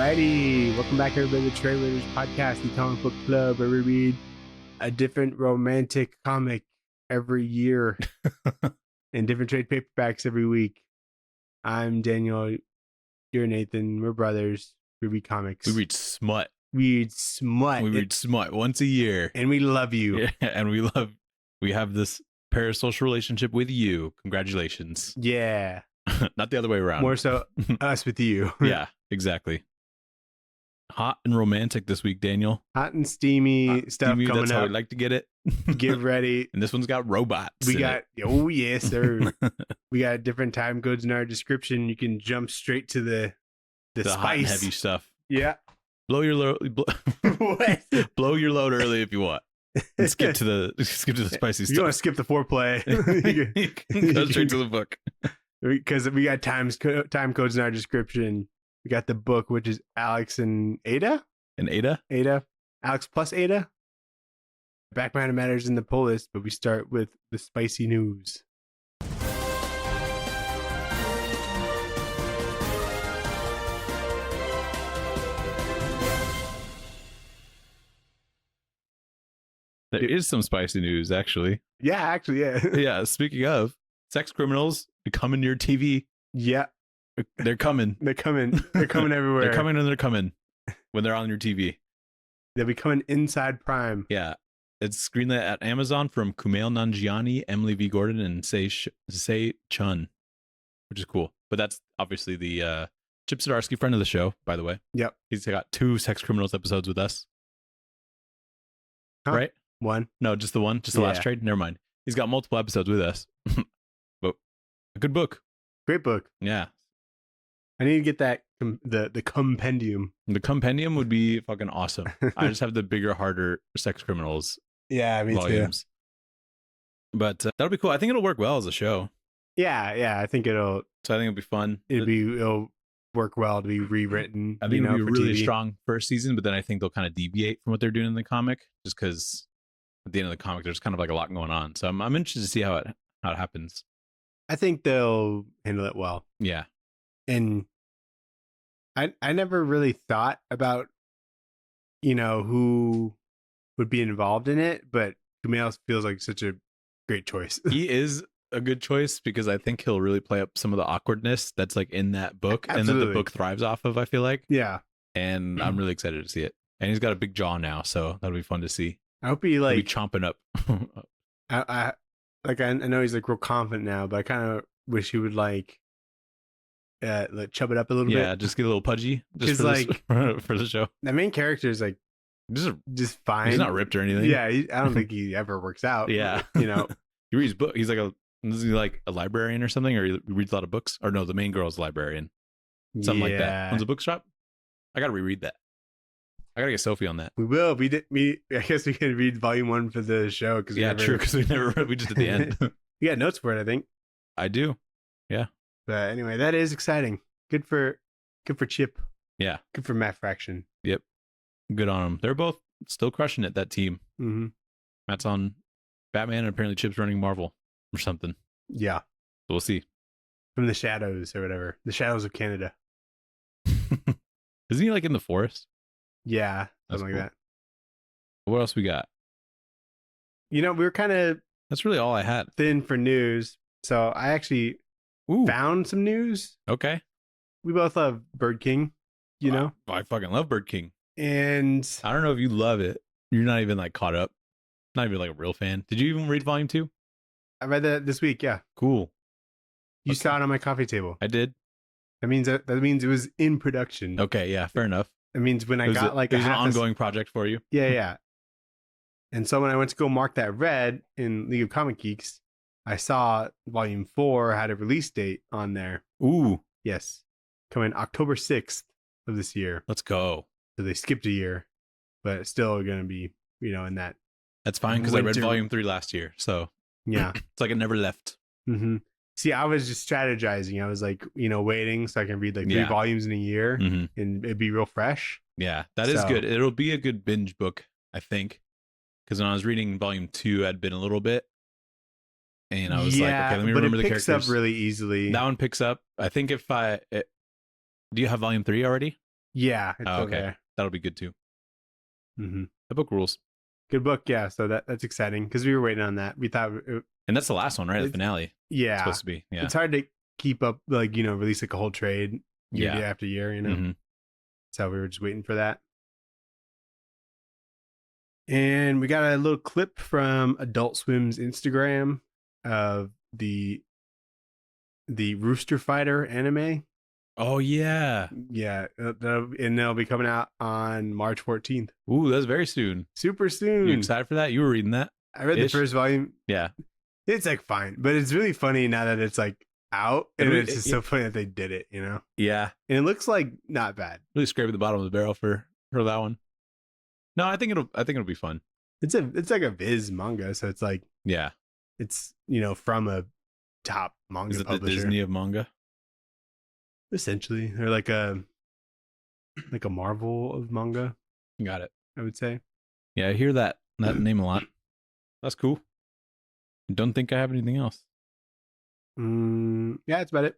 Alrighty, welcome back everybody to the Tradewaiters podcast, the comic book club where we read a different romantic comic every year and different trade paperbacks every week. I'm Daniel, you're Nathan, we're brothers, we read comics. We read smut. We read smut Once a year. and we love you. Yeah, and we have this parasocial relationship with you. Congratulations. Yeah. Not the other way around. More so us with you. Yeah, exactly. Hot and romantic this week, Daniel. Hot and steamy stuff coming that's how up. we like to get it. Get ready. And this one's got robots. We got, oh yes, sir. We got different time codes in our description. You can jump straight to the the spice. hot and heavy stuff. Yeah. Blow your load. What? Blow your load early if you want. And skip to the spicy If you stuff. want to skip the foreplay, You can go straight to the book. because we got time codes in our description. We got the book, which is Alex and Ada. And Ada? Alex plus Ada. Background matters in the pull list, but we start with the spicy news. There is some spicy news, actually. Yeah, actually, yeah. Yeah, speaking of, sex criminals becoming your TV. Yeah, They're coming. they're coming. They're coming everywhere. They're coming and they're coming when they're on your TV. They'll be coming inside Prime. Yeah. It's screenlit at Amazon from Kumail Nanjiani, Emily V. Gordon, and Sei Chun, which is cool. But that's obviously the Chip Zdarsky, friend of the show, by the way. Yep. He's got 2 Sex Criminals episodes with us. Huh? Right? One. No, just the one. Just the last trade. Never mind. He's got multiple episodes with us. But a good book. Great book. Yeah. I need to get that the compendium. The compendium would be fucking awesome. I just have the bigger, harder Sex Criminals Yeah, me volumes. But that'll be cool. I think it'll work well as a show. too. Yeah. I think it'll Be fun. it'll work well to be rewritten. I think it'll be a for really TV. strong first season, but then I think they'll kind of deviate from what they're doing in the comic, just because at the end of the comic there's kind of like a lot going on. So I'm interested to see how it happens. I think they'll handle it well. Yeah. And I never really thought about, who would be involved in it, but Kumail feels like such a great choice. He is a good choice because I think he'll really play up some of the awkwardness that's like in that book and that Absolutely. the book thrives off of, I feel like. Yeah. And I'm really excited to see it. And he's got a big jaw now, so that'll be fun to see. I hope he He'll be like chomping up. I know he's like real confident now, but I kind of wish he would like chub it up a little Yeah, bit. just get a little pudgy. Just 'Cause, for the show. The main character is like just fine. He's not ripped or anything. Yeah, I don't think he ever works out. Yeah. But, He reads book. He's like is he like a librarian or something, or he reads a lot of books? Or no, the main girl's a librarian. Something like that. yeah. Owns a bookshop. I gotta reread that. I gotta get Sophie on that. We will. I guess we can read volume 1 for the show because True, because we just at the end. We got notes for it, I think. I do. But anyway, that is exciting. Good for Chip. Yeah. Good for Matt Fraction. Good on them. They're both still crushing it, that team. Mm-hmm. Matt's on Batman, and apparently Chip's running Marvel or something. Yeah, So we'll see. from the shadows or whatever. The shadows of Canada. Isn't he like in the forest? Yeah, That's something cool. like that. What else we got? We were kind of That's really all I had. thin for news, so I actually Ooh. found some news. Okay. We both love Bird King, I fucking love Bird King. and I don't know if you love it. You're not even like caught up. Not even like a real fan. Did you even read volume 2? I read that this week. Yeah, Cool. you Okay. saw it on my coffee table. I did. That means it was in production. Okay. Yeah. Fair enough. That means when I It was got like it was an half ongoing project for you. Yeah. And so when I went to go mark that red in League of Comic Geeks, I saw volume 4 had a release date on there. Ooh. Yes, coming October 6th of this year. Let's go. So they skipped a year, but it's still going to be, in that. That's fine because I read Winter. volume 3 last year. So Yeah. it's like it never left. Mm-hmm. See, I was just strategizing. I was like, waiting so I can read like 3 Yeah. volumes in a year hmm and it'd be real fresh. Yeah. That is So- good. It'll be a good binge book, I think. Because when I was reading volume 2, I'd been a little bit. And I was like, okay, let me remember the but it picks characters. up really easily. That one picks up. I think do you have volume 3 already? Yeah, it's Oh, over okay. there. That'll be good too. Mm-hmm. The book rules. Good book, yeah. So that's exciting because we were waiting on that. We thought, And that's the last one, right? The It's- finale. It's yeah, supposed to be. Yeah. it's hard to keep up, like, you know, release like a whole trade year Yeah. after year, you know. Mhm. So we were just waiting for that. And we got a little clip from Adult Swim's Instagram of the Rooster Fighter anime. Oh yeah. Yeah, and they'll be coming out on March 14th. Ooh, that's very soon. Super soon. You excited for that? You were reading that? I read Ish? the first volume. Yeah. It's like fine, but it's really funny now that it's like out, and It- it's just so funny that they did it, you know. Yeah. And it looks like not bad. Really scraping the bottom of the barrel for that one. No, I think it'll be fun. It's like a Viz manga, so it's like Yeah. it's, you know, from a top manga Is it the publisher, Disney of manga? essentially, or like a Marvel of manga, Got it. I would say. Yeah, I hear that name a lot. That's cool. Don't think I have anything else. Yeah, that's about it.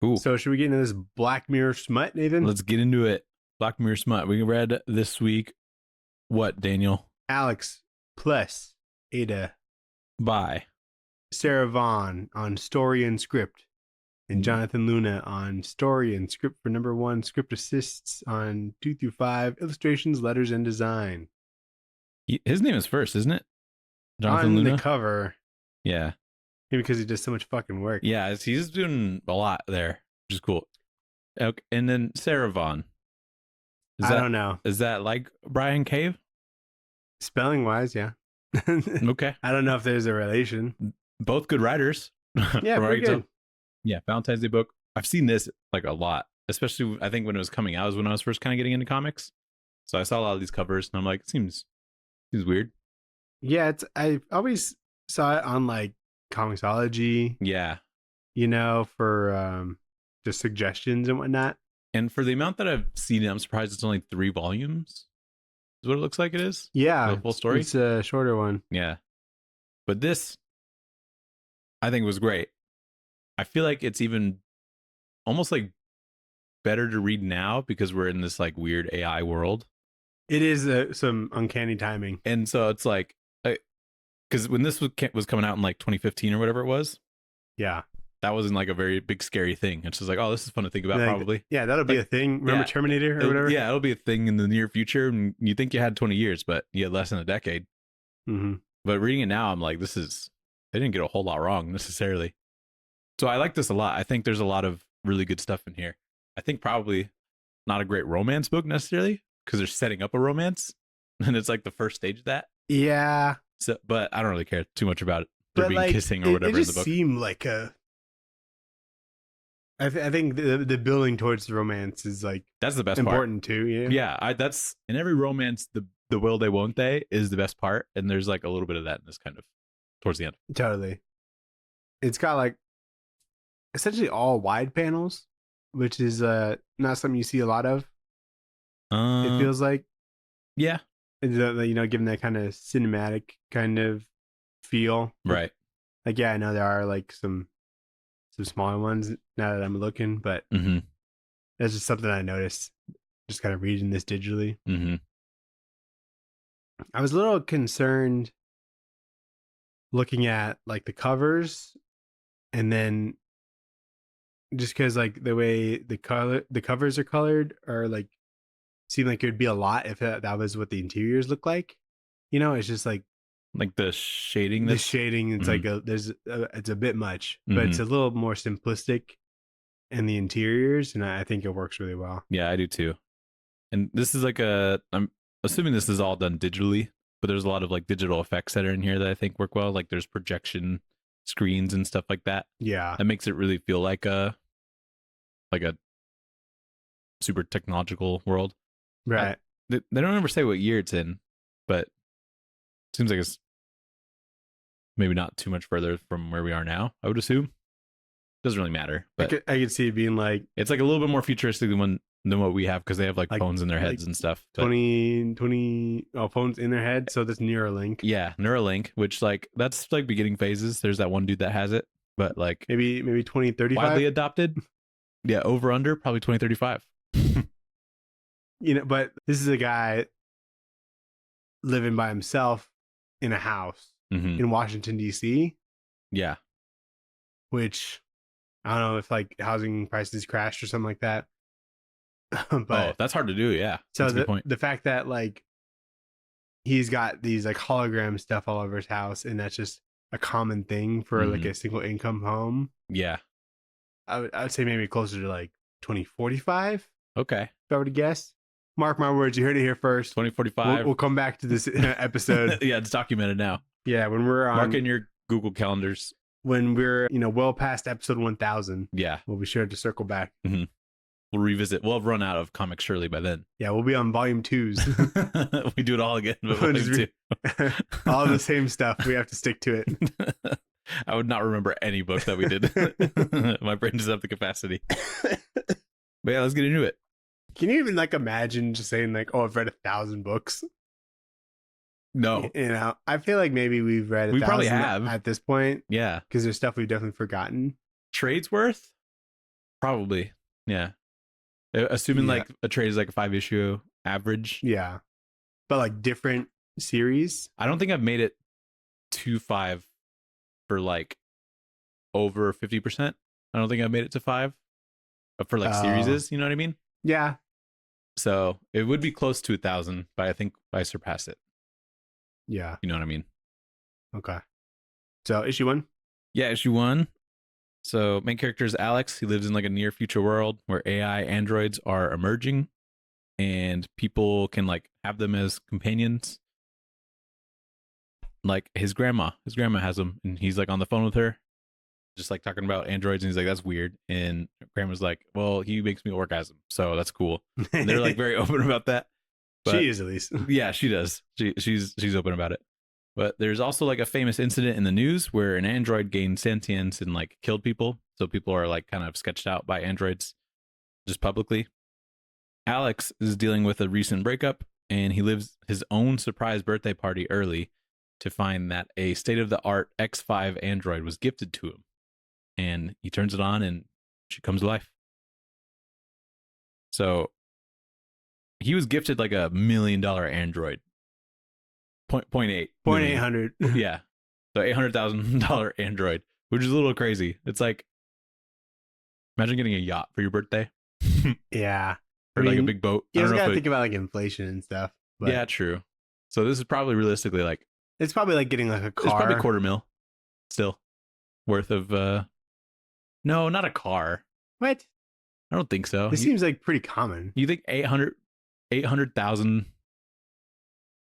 Cool. So should we get into this Black Mirror smut, Nathan? Let's get into it. Black Mirror Smut. We read this week. What, Daniel? Alex plus Ada, Bye. Sarah Vaughn on story and script, and Jonathan Luna on story and script for number 1, script assists on 2 through 5, illustrations, letters, and design. His name is first, isn't it? Jonathan on Luna? the cover, Yeah. maybe because he does so much fucking work. Yeah, he's doing a lot there, which is cool. Okay, and then Sarah Vaughn. I don't know. Is that like Brian Cave? Spelling wise, yeah. Okay. I don't know if there's a relation. Both good writers. Yeah, from what I pretty can tell. good. Yeah, Valentine's Day book. I've seen this like a lot, especially I think when it was coming out was when I was first kind of getting into comics. So I saw a lot of these covers and I'm like, it seems weird. Yeah, I always saw it on like Comicsology, Yeah. you know, for just suggestions and whatnot. And for the amount that I've seen it, I'm surprised it's only 3 volumes. Is what it looks like it is. Yeah, The full story? It's a shorter one. Yeah. But this, I think, was great. I feel like it's even almost like better to read now because we're in this like weird AI world. It is some uncanny timing. And so it's like, because when this was coming out in like 2015 or whatever it was, Yeah. that wasn't like a very big scary thing. It's just like, oh, this is fun to think about, Like, probably. Yeah, that'll be Like, a thing. Remember yeah, Terminator or whatever? Yeah, it'll be a thing in the near future. And you think you had 20 years, but you had less than a decade. Mm-hmm. But reading it now, I'm like, they didn't get a whole lot wrong necessarily. So I like this a lot. I think there's a lot of really good stuff in here. I think probably not a great romance book necessarily because they're setting up a romance and it's like the first stage of that. Yeah. So, but I don't really care too much about it. There But being like, kissing or whatever it in just the book. seemed like a. I think the building towards the romance is like That's the best part. important too. Yeah. Yeah, that's in every romance. The will they won't they is the best part, and there's like a little bit of that in this kind of towards the end. Totally. It's got like essentially all wide panels, which is not something you see a lot of. It feels like, Yeah, you know, given that kind of cinematic kind of feel. right. Like, yeah, I know there are like some smaller ones now that I'm looking, but Mm-hmm. that's just something I noticed just kind of reading this digitally. Mm-hmm. I was a little concerned looking at like the covers, and then just because like the way the covers are colored are like seem like it would be a lot if that was what the interiors look like. You know, it's just like Like the shading. the shading. It's like it's a bit much, but it's a little more simplistic in the interiors, and I think it works really well. Yeah, I do too. And this is like I'm assuming this is all done digitally, but there's a lot of like digital effects that are in here that I think work well. Like there's projection screens and stuff like that. Yeah, That makes it really feel like a super technological world. right. They don't ever say what year it's in, but it seems like it's maybe not too much further from where we are now, I would assume. Doesn't really matter, but I could see it being like it's like a little bit more futuristic than what we have because they have like phones in their heads and stuff. But 20 phones in their head, so that's Neuralink. yeah, Neuralink, which like that's like beginning phases. There's that one dude that has it, but like Maybe 2035. widely adopted. Yeah, over under probably 2035. But this is a guy living by himself in a house Mhm. in Washington, D.C., Yeah. which I don't know if like housing prices crashed or something like that. Oh, But that's hard to do. Yeah. so That's a good point. the fact that like he's got these like hologram stuff all over his house, and that's just a common thing for like Mhm. a single income home. Yeah. I would say maybe closer to like 2045, Okay. if I were to guess. Mark my words, you heard it here first. 2045. We'll come back to this episode. Yeah, it's documented now. Yeah, when we're Mark on, in your Google calendars. when we're well past episode 1000, Yeah. we'll be sure to circle back. We'll revisit. We'll have run out of comics surely by then. Yeah, we'll be on volume 2s. We do it all again. But We'll volume just two. all the same stuff. We have to stick to it. I would not remember any book that we did. My brain doesn't have the capacity. But yeah, let's get into it. Can you even like imagine just saying like, "Oh, I've read 1,000 books"? No. I feel like maybe we've read. We probably 1,000 have at this point Yeah. because there's stuff we've definitely forgotten. Trades worth? Probably. Yeah. Assuming Yeah. like a trade is like a 5-issue average. Yeah, but like different series. I don't think I've made it to 5 for like over 50%. I don't think I've made it to 5 but for like series, you know what I mean? Yeah, So it would be close to 1,000, but I think I surpassed it. yeah. You know what I mean? Okay. So issue 1. Yeah, issue 1. So main character is Alex. He lives in like a near future world where AI androids are emerging and people can like have them as companions. Like his grandma has them and he's like on the phone with her, just like talking about androids, and he's like, that's weird. And grandma's like, well, he makes me orgasm, so that's cool. And they're like very open about that. But she is, at least. yeah, she does. She's open about it. But there's also like a famous incident in the news where an android gained sentience and like killed people. So people are like kind of sketched out by androids just publicly. Alex is dealing with a recent breakup and he lives his own surprise birthday party early to find that a state-of-the-art X5 android was gifted to him. And he turns it on and she comes to life. So he was gifted like $1 million android. 0.8 0.800. Yeah. So $800,000 android, which is a little crazy. It's like, imagine getting a yacht for your birthday. Yeah. Or like a big boat. You I also don't know gotta if think about like inflation and stuff. But yeah, true. So this is probably realistically like, it's probably like getting like a it's car. probably $250,000 still worth of, no, not a car. What? I don't think so. This seems like pretty common. You think 800,000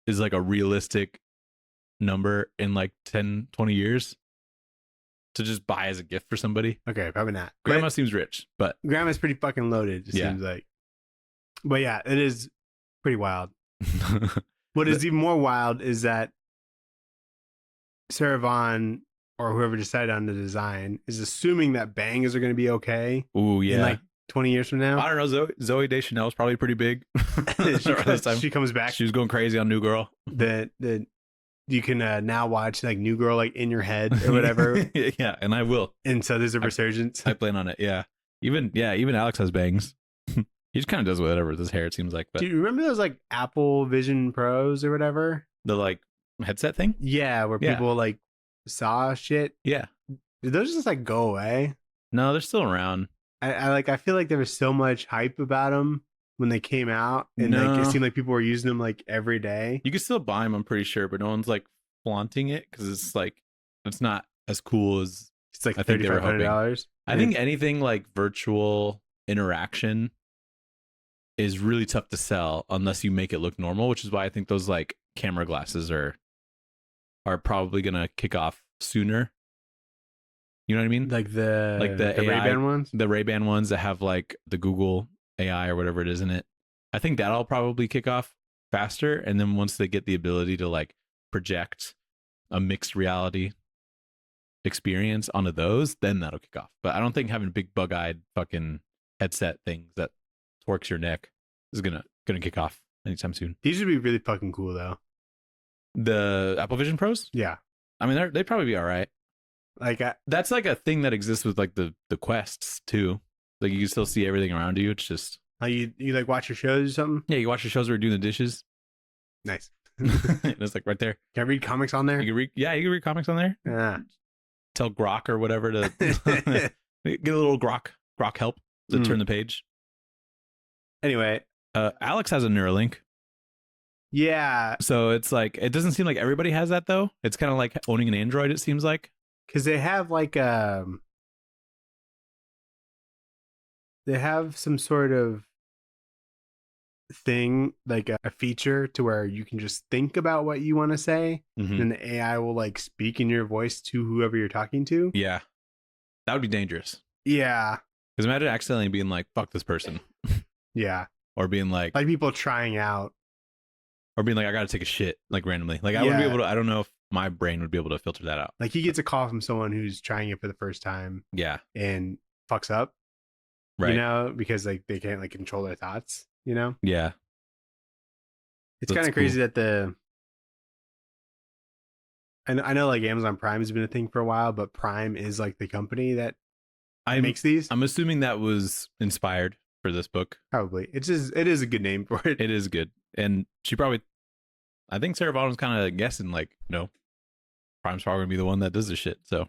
is like a realistic number in like 10, 20 years to just buy as a gift for somebody? Okay, probably not. Grandma But seems rich, but grandma's pretty fucking loaded, it Yeah. seems like. But yeah, it is pretty wild. What is even more wild is that Sarah Vaughn or whoever decided on the design is assuming that bangers are going to be okay ooh, yeah. in like 20 years from now. I don't know. Zoe Deschanel is probably pretty big. she comes back. She was going crazy on New Girl. That you can now watch like New Girl like in your head or whatever. Yeah, and I will. And so there's a resurgence. I plan on it. Yeah. Even Alex has bangs. He just kind of does whatever with his hair, it seems like. But Do you remember those like Apple Vision Pros or whatever? the like headset thing? Yeah, where Yeah. people like saw shit. Yeah. Did those just like go away? No, they're still around. I feel like there was so much hype about them when they came out, and like No. it seemed like people were using them like every day. You can still buy them, I'm pretty sure, but no one's like flaunting it because it's like it's not as cool as It's like I think they were $3,500. I think anything like virtual interaction is really tough to sell unless you make it look normal, which is why I think those like camera glasses are probably gonna kick off sooner. You know what I mean? like the AI Ray-Ban ones. The Ray-Ban ones that have like the Google AI or whatever it is in it. I think that'll probably kick off faster. And then once they get the ability to like project a mixed reality experience onto those, then that'll kick off. But I don't think having big bug-eyed fucking headset things that torques your neck is gonna kick off anytime soon. These would be really fucking cool though. The Apple Vision Pros? Yeah, I mean, they'd probably be all right. like That's like a thing that exists with like the Quests too. Like you can still see everything around you. It's just How you like watch your shows or something? Yeah, you watch the shows where we're doing the dishes. Nice. It's like right there. Can I read comics on there? You can read comics on there. Yeah. Tell Grok or whatever to get a little Grok help to turn the page. Anyway, Alex has a Neuralink. Yeah. So it's like, it doesn't seem like everybody has that though. It's kind of like owning an Android, it seems like. Because they have like they have some sort of thing, like a feature to where you can just think about what you want to say, and the AI will like speak in your voice to whoever you're talking to. Yeah. That would be dangerous. Yeah. Because imagine accidentally being like, fuck this person. Yeah. Or being like people trying out. Or being like, I gotta take a shit, like randomly. Like I wouldn't be able to, I don't know if my brain would be able to filter that out. Like he gets a call from someone who's trying it for the first time. Yeah. And fucks up. Right. You know, because like they can't like control their thoughts, you know? Yeah. It's kind of crazy that I know like Amazon Prime has been a thing for a while, but Prime is like the company that makes these. I'm assuming that was inspired for this book. Probably. It is a good name for it. It is good. And she probably, I think Sarah Bottom's kind of guessing like, Prime's probably gonna be the one that does this shit. So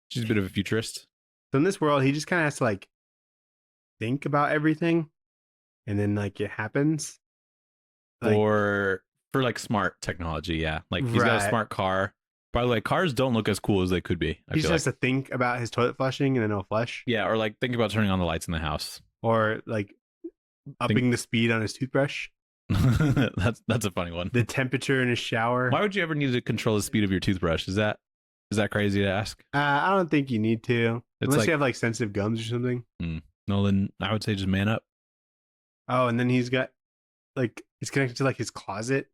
she's a bit of a futurist. So in this world, he just kind of has to like think about everything, and then like it happens. Like, or for like smart technology, yeah. Like he's got a smart car. By the way, cars don't look as cool as they could be. He just has to think about his toilet flushing and then it'll flush. Yeah, or like think about turning on the lights in the house. Or like upping the speed on his toothbrush. That's a funny one. The temperature in his shower. Why would you ever need to control the speed of your toothbrush? Is that crazy to ask? I don't think you need to. It's unless you have like sensitive gums or something. No, then I would say just man up. Oh, and then he's got like he's connected to like his closet.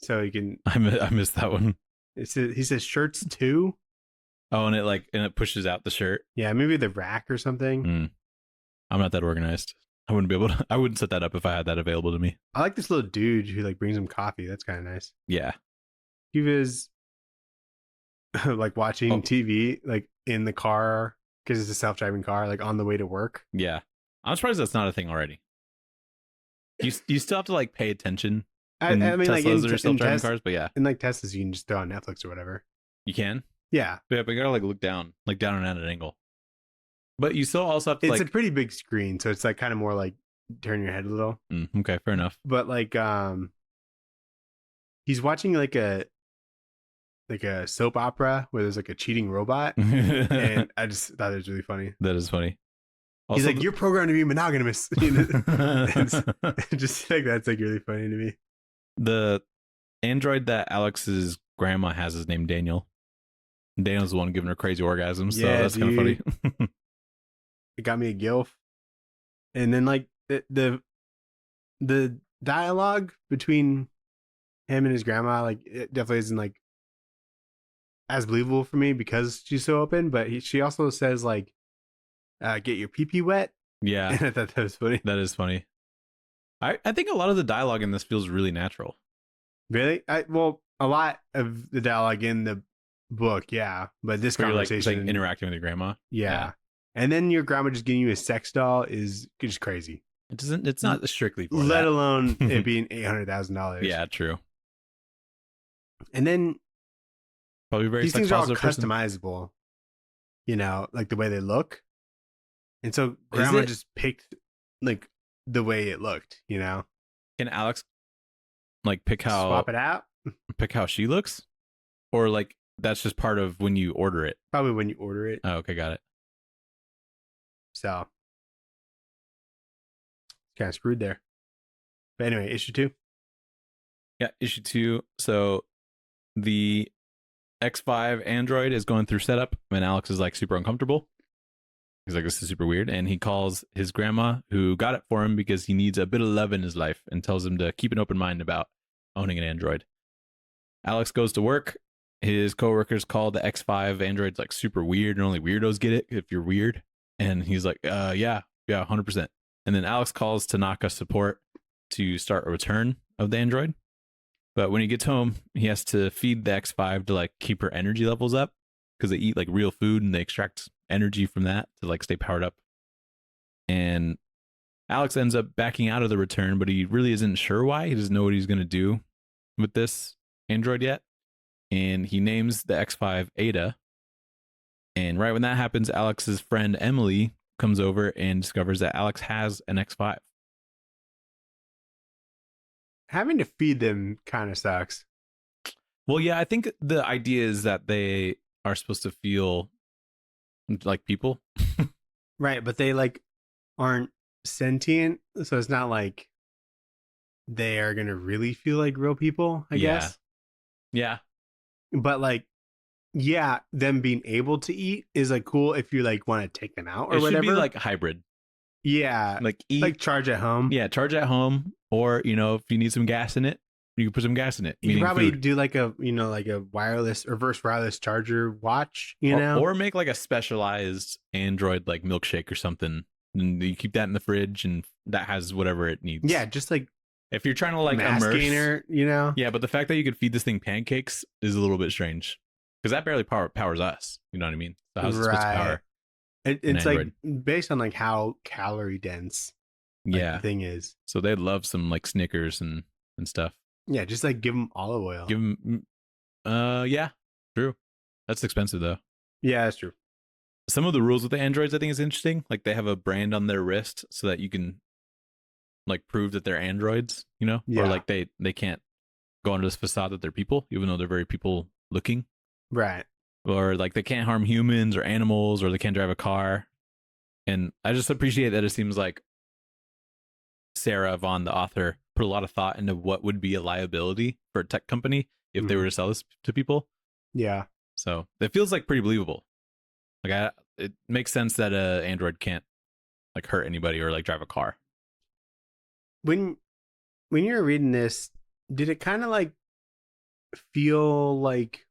So he can I missed that one. He says shirts too. Oh, and it pushes out the shirt. Yeah, maybe the rack or something. I'm not that organized. I wouldn't be able to. I wouldn't set that up if I had that available to me. I like this little dude who like brings him coffee. That's kind of nice. Yeah. He was like watching TV like in the car because it's a self-driving car, like on the way to work. Yeah, I'm surprised that's not a thing already. You still have to like pay attention. I mean, Teslas like or self-driving cars, but yeah, in like Teslas, you can just throw on Netflix or whatever. You can. Yeah, but you gotta like look down and at an angle. But you still also have to. It's a pretty big screen, so it's like kind of more like turn your head a little. Okay, fair enough. But like, he's watching like a soap opera where there's like a cheating robot, and I just thought it was really funny. That is funny. Also, he's like, "You're programmed to be monogamous." Just like that's like really funny to me. The android that Alex's grandma has is named Daniel. Daniel's the one giving her crazy orgasms, so that's kind of funny. It got me a gilf. And then like the dialogue between him and his grandma, like it definitely isn't like as believable for me because she's so open. But she also says like, "Get your pee-pee wet." Yeah, and I thought that was funny. That is funny. I think a lot of the dialogue in this feels really natural. Really? Well, a lot of the dialogue in the book, yeah. But this conversation, like interacting with your grandma, yeah. And then your grandma just giving you a sex doll is just crazy. It's not strictly for let alone it being $800,000. Yeah, true. And then probably very these things are all customizable, like the way they look. And so grandma just picked like the way it looked, Can Alex like pick how swap it out? Pick how she looks? Or like that's just part of when you order it? Probably when you order it. Oh, okay, got it. So kind of screwed there. But anyway, issue 2. Yeah, issue 2. So the X5 Android is going through setup and Alex is like super uncomfortable. He's like, this is super weird. And he calls his grandma who got it for him because he needs a bit of love in his life and tells him to keep an open mind about owning an Android. Alex goes to work. His coworkers call the X5 Androids like super weird and only weirdos get it if you're weird. And he's like, yeah, 100%. And then Alex calls Tanaka support to start a return of the Android. But when he gets home, he has to feed the X5 to like keep her energy levels up because they eat like real food and they extract energy from that to like stay powered up. And Alex ends up backing out of the return, but he really isn't sure why. He doesn't know what he's going to do with this android yet. And he names the X5 Ada. And right when that happens, Alex's friend Emily comes over and discovers that Alex has an X5. Having to feed them kind of sucks. Well, yeah, I think the idea is that they are supposed to feel like people. Right, but they like aren't sentient, so it's not like they are gonna really feel like real people, I guess. Yeah. But like, yeah, them being able to eat is like cool if you like want to take them out or It whatever. should be like hybrid. Yeah, Like eat, like charge at home. yeah, charge at home, or if you need some gas in it, you can put some gas in it. You could probably food. do like a like a reverse wireless charger watch, know, or make like a specialized Android like milkshake or something, and you keep that in the fridge, and that has whatever it needs. yeah, just like if you're trying to like mass immerse, gainer, Yeah, but the fact that you could feed this thing pancakes is a little bit strange because that barely powers us. You know what I mean? So how's it supposed to power? It's Android? Like based on like how calorie dense the thing is. So they'd love some like Snickers and stuff. Yeah, just like give them olive oil. Give them, yeah, true. That's expensive though. Yeah, that's true. Some of the rules with the androids I think is interesting. Like they have a brand on their wrist so that you can like prove that they're androids, Yeah. or like they can't go under this facade that they're people, even though they're very people looking. Right. Or like they can't harm humans or animals, or they can't drive a car. And I just appreciate that it seems like Sarah Vaughn, the author, put a lot of thought into what would be a liability for a tech company if they were to sell this to people. Yeah. So it feels like pretty believable. Like it makes sense that a Android can't like hurt anybody or like drive a car. When you were reading this, did it kind of like feel like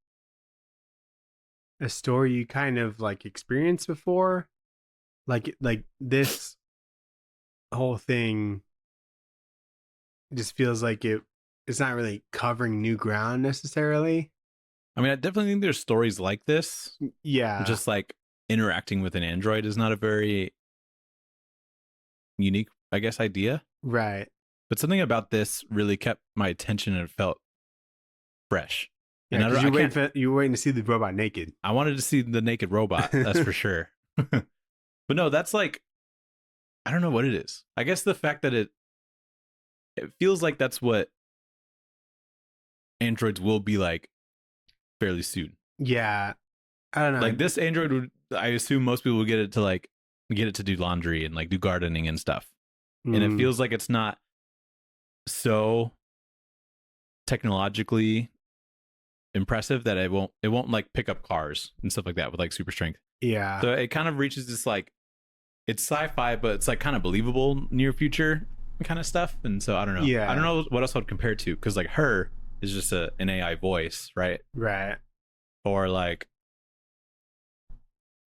a story you kind of like experienced before? Like this whole thing just feels like it's not really covering new ground necessarily. I mean, I definitely think there's stories like this. Yeah. Just like interacting with an Android is not a very unique, I guess, idea. Right. But something about this really kept my attention and it felt fresh. Yeah, And you were waiting to see the robot naked. I wanted to see the naked robot, that's for sure. But no, that's like, I don't know what it is. I guess the fact that it feels like that's what androids will be like fairly soon. Yeah. I don't know. Like this android would, I assume most people would get it to do laundry and like do gardening and stuff. And it feels like it's not so technologically impressive that it won't like pick up cars and stuff like that with like super strength. Yeah. So it kind of reaches this like, it's sci-fi, but it's like kind of believable near future kind of stuff. And so I don't know. Yeah. I don't know what else I would compare it to, because like her is just an AI voice, right? Right. Or like,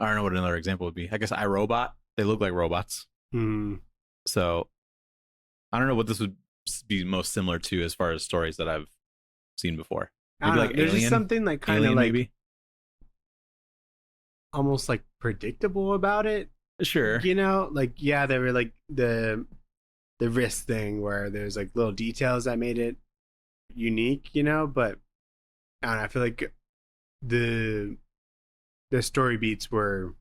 I don't know what another example would be. I guess iRobot. They look like robots. So I don't know what this would be most similar to as far as stories that I've seen before. Maybe like there's Alien. just something like kind of like maybe almost like predictable about it. Sure. Like yeah, there were like the wrist thing where there's like little details that made it unique, but I don't know, I feel like the story beats were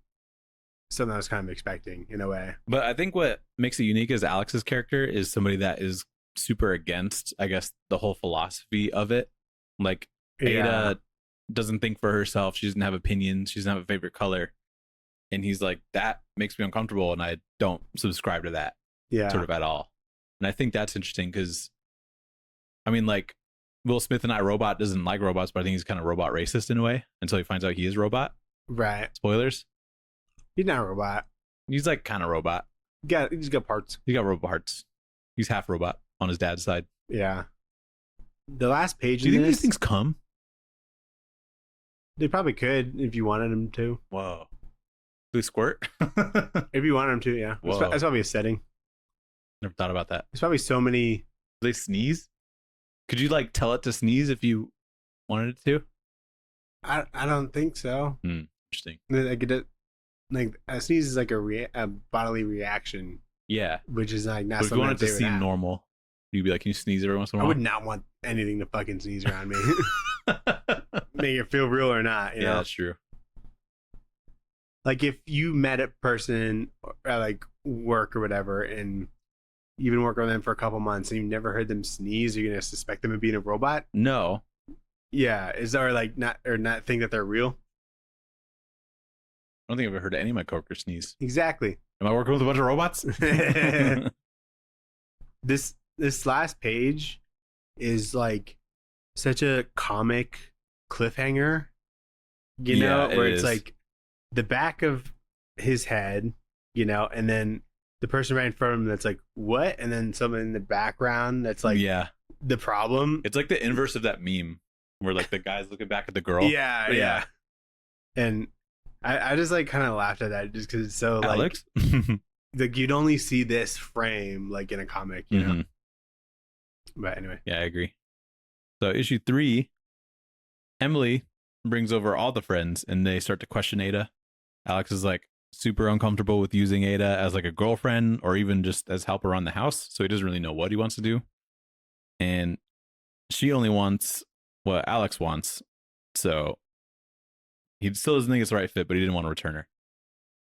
something I was kind of expecting in a way. But I think what makes it unique is Alex's character is somebody that is super against, I guess, the whole philosophy of it. Like Ada doesn't think for herself. She doesn't have opinions. She doesn't have a favorite color. And he's like, that makes me uncomfortable, and I don't subscribe to that sort of at all. And I think that's interesting because, I mean, like, Will Smith and iRobot doesn't like robots, but I think he's kind of robot racist in a way until he finds out he is robot. Right. Spoilers. He's not a robot. He's like kind of robot. He's got parts. He got robot parts. He's half robot on his dad's side. Yeah. The last page. Do you think these things come? They probably could if you wanted them to. Whoa. Do they squirt? If you wanted them to, yeah. That's probably a setting. Never thought about that. There's probably so many. Do they sneeze? Could you like tell it to sneeze if you wanted it to? I don't think so. Interesting. Like a sneeze is like a bodily reaction. Yeah. which is like not But if you something want it that to they would seem have. normal, you'd be like, can you sneeze every once in a I while? would not want anything to fucking sneeze around me. Make it feel real or not, you Yeah, know? that's true. Like if you met a person at like work or whatever and you've been working with them for a couple months and you've never heard them sneeze, you're gonna suspect them of being a robot? No. Yeah. Is there like not think that they're real? I don't think I've ever heard any of my coworkers sneeze. Exactly. Am I working with a bunch of robots? This last page is like such a comic cliffhanger, you know, Yeah, where it it's is. like the back of his head, you know, and then the person right in front of him that's like, what? And then someone in the background that's like, yeah. the problem. It's like the inverse of that meme where like the guy's looking back at the girl. Yeah, But yeah. And I just like kind of laughed at that just because it's so like, Alex? like you'd only see this frame like in a comic, you know. Mhm. But anyway, Yeah, I agree. So issue 3, Emily brings over all the friends and they start to question Ada. Alex is like super uncomfortable with using Ada as like a girlfriend or even just as help around the house. So he doesn't really know what he wants to do. And she only wants what Alex wants. So he still doesn't think it's the right fit, but he didn't want to return her.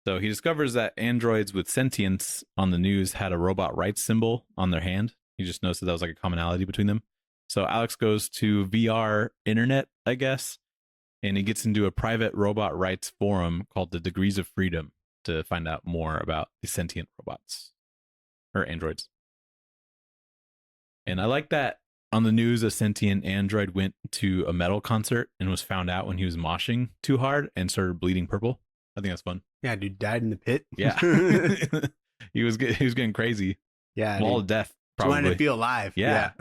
So he discovers that androids with sentience on the news had a robot rights symbol on their hand. He just noticed that was like a commonality between them. So Alex goes to VR internet, I guess, and he gets into a private robot rights forum called the Degrees of Freedom to find out more about the sentient robots or androids. And I like that on the news, a sentient android went to a metal concert and was found out when he was moshing too hard and started bleeding purple. I think that's fun. yeah, dude died in the pit. Yeah. he was getting crazy. Yeah, Wall dude. of death, Just wanted probably. to feel alive. Yeah.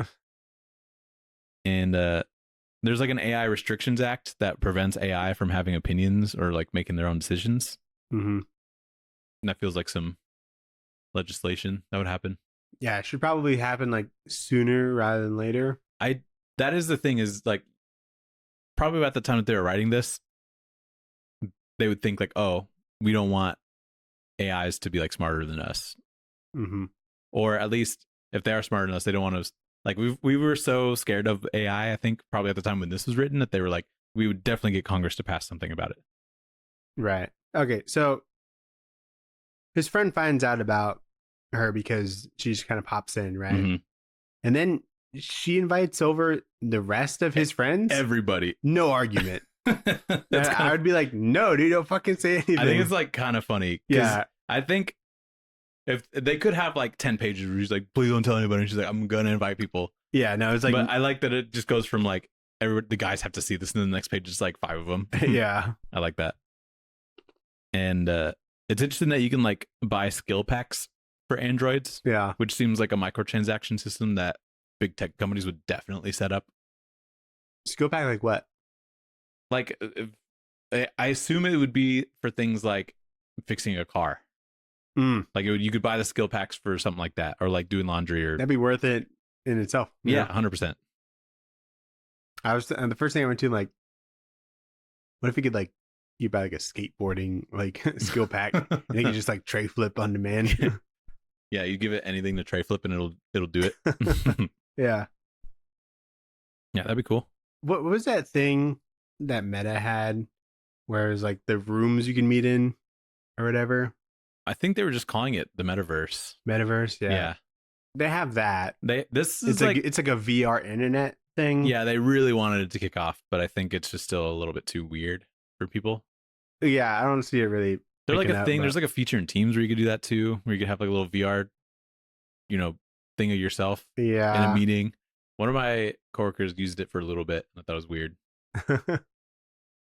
And there's like an AI restrictions act that prevents AI from having opinions or like making their own decisions. Mm-hmm. And that feels like some legislation that would happen. Yeah, it should probably happen like sooner rather than later. That is the thing, is like probably about the time that they were writing this, they would think like, oh, we don't want AIs to be like smarter than us. Mm-hmm. Or at least if they are smarter than us, they don't want to, like, we were so scared of AI, I think probably at the time when this was written, that they were like, we would definitely get Congress to pass something about it. Right. Okay, so his friend finds out about her because she just kind of pops in, right? Mm-hmm. And then she invites over the rest of his friends. Everybody. No argument. I would be like, no, dude, don't fucking say anything. I think it's like kind of funny. Yeah. I think if they could have like 10 pages where she's like, please don't tell anybody. And she's like, I'm going to invite people. Yeah, no, it's like, but I like that it just goes from like, the guys have to see this, and then the next page is like 5 of them. yeah. I like that. And it's interesting that you can like buy skill packs for androids, Yeah. which seems like a microtransaction system that big tech companies would definitely set up. Skill pack like what? Like, I assume it would be for things like fixing a car. Like you could buy the skill packs for something like that, or like doing laundry, or That'd be worth it in itself. yeah, 100%. I was the first thing I went to, like, what if you could like you buy like a skateboarding like skill pack and you can just like tray flip on demand. Yeah, you give it anything to tray flip and it'll do it. Yeah. Yeah, that'd be cool. What was that thing that Meta had where it was like the rooms you can meet in or whatever? I think they were just calling it the metaverse. Metaverse, yeah. Yeah. They have that. This is It's like a VR internet thing. Yeah, they really wanted it to kick off, but I think it's just still a little bit too weird for people. Yeah, I don't see it really. There's like a thing. But... There's like a feature in Teams where you could do that too, where you could have like a little VR, thing of yourself in a meeting. One of my coworkers used it for a little bit, and I thought it was weird.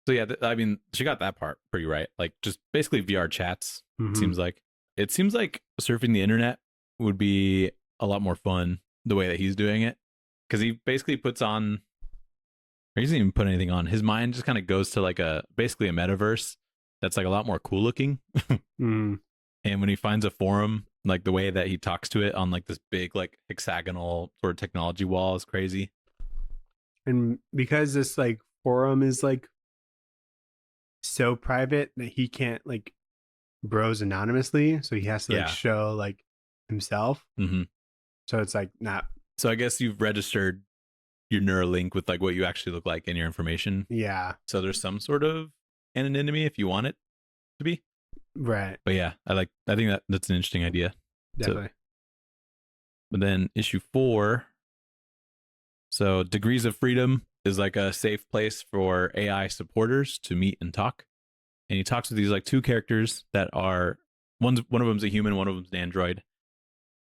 So yeah, I mean, she got that part pretty right. Like just basically VR chats. Mhm. It seems like surfing the internet would be a lot more fun the way that he's doing it, because he basically puts on, or he doesn't even put anything on. His mind just kind of goes to like basically a metaverse that's like a lot more cool looking. Mm. And when he finds a forum, like the way that he talks to it on like this big like hexagonal sort of technology wall is crazy. And because this like forum is like so private that he can't like browse anonymously, so he has to like show like himself. Mm-hmm. So it's like not. So I guess you've registered your Neuralink with like what you actually look like and your information. Yeah. So there's some sort of anonymity if you want it to be. Right. But yeah, I think that's an interesting idea. Definitely. But then issue 4. So Degrees of Freedom is like a safe place for AI supporters to meet and talk. And he talks with these like 2 characters that are one of them's a human, one of them's an android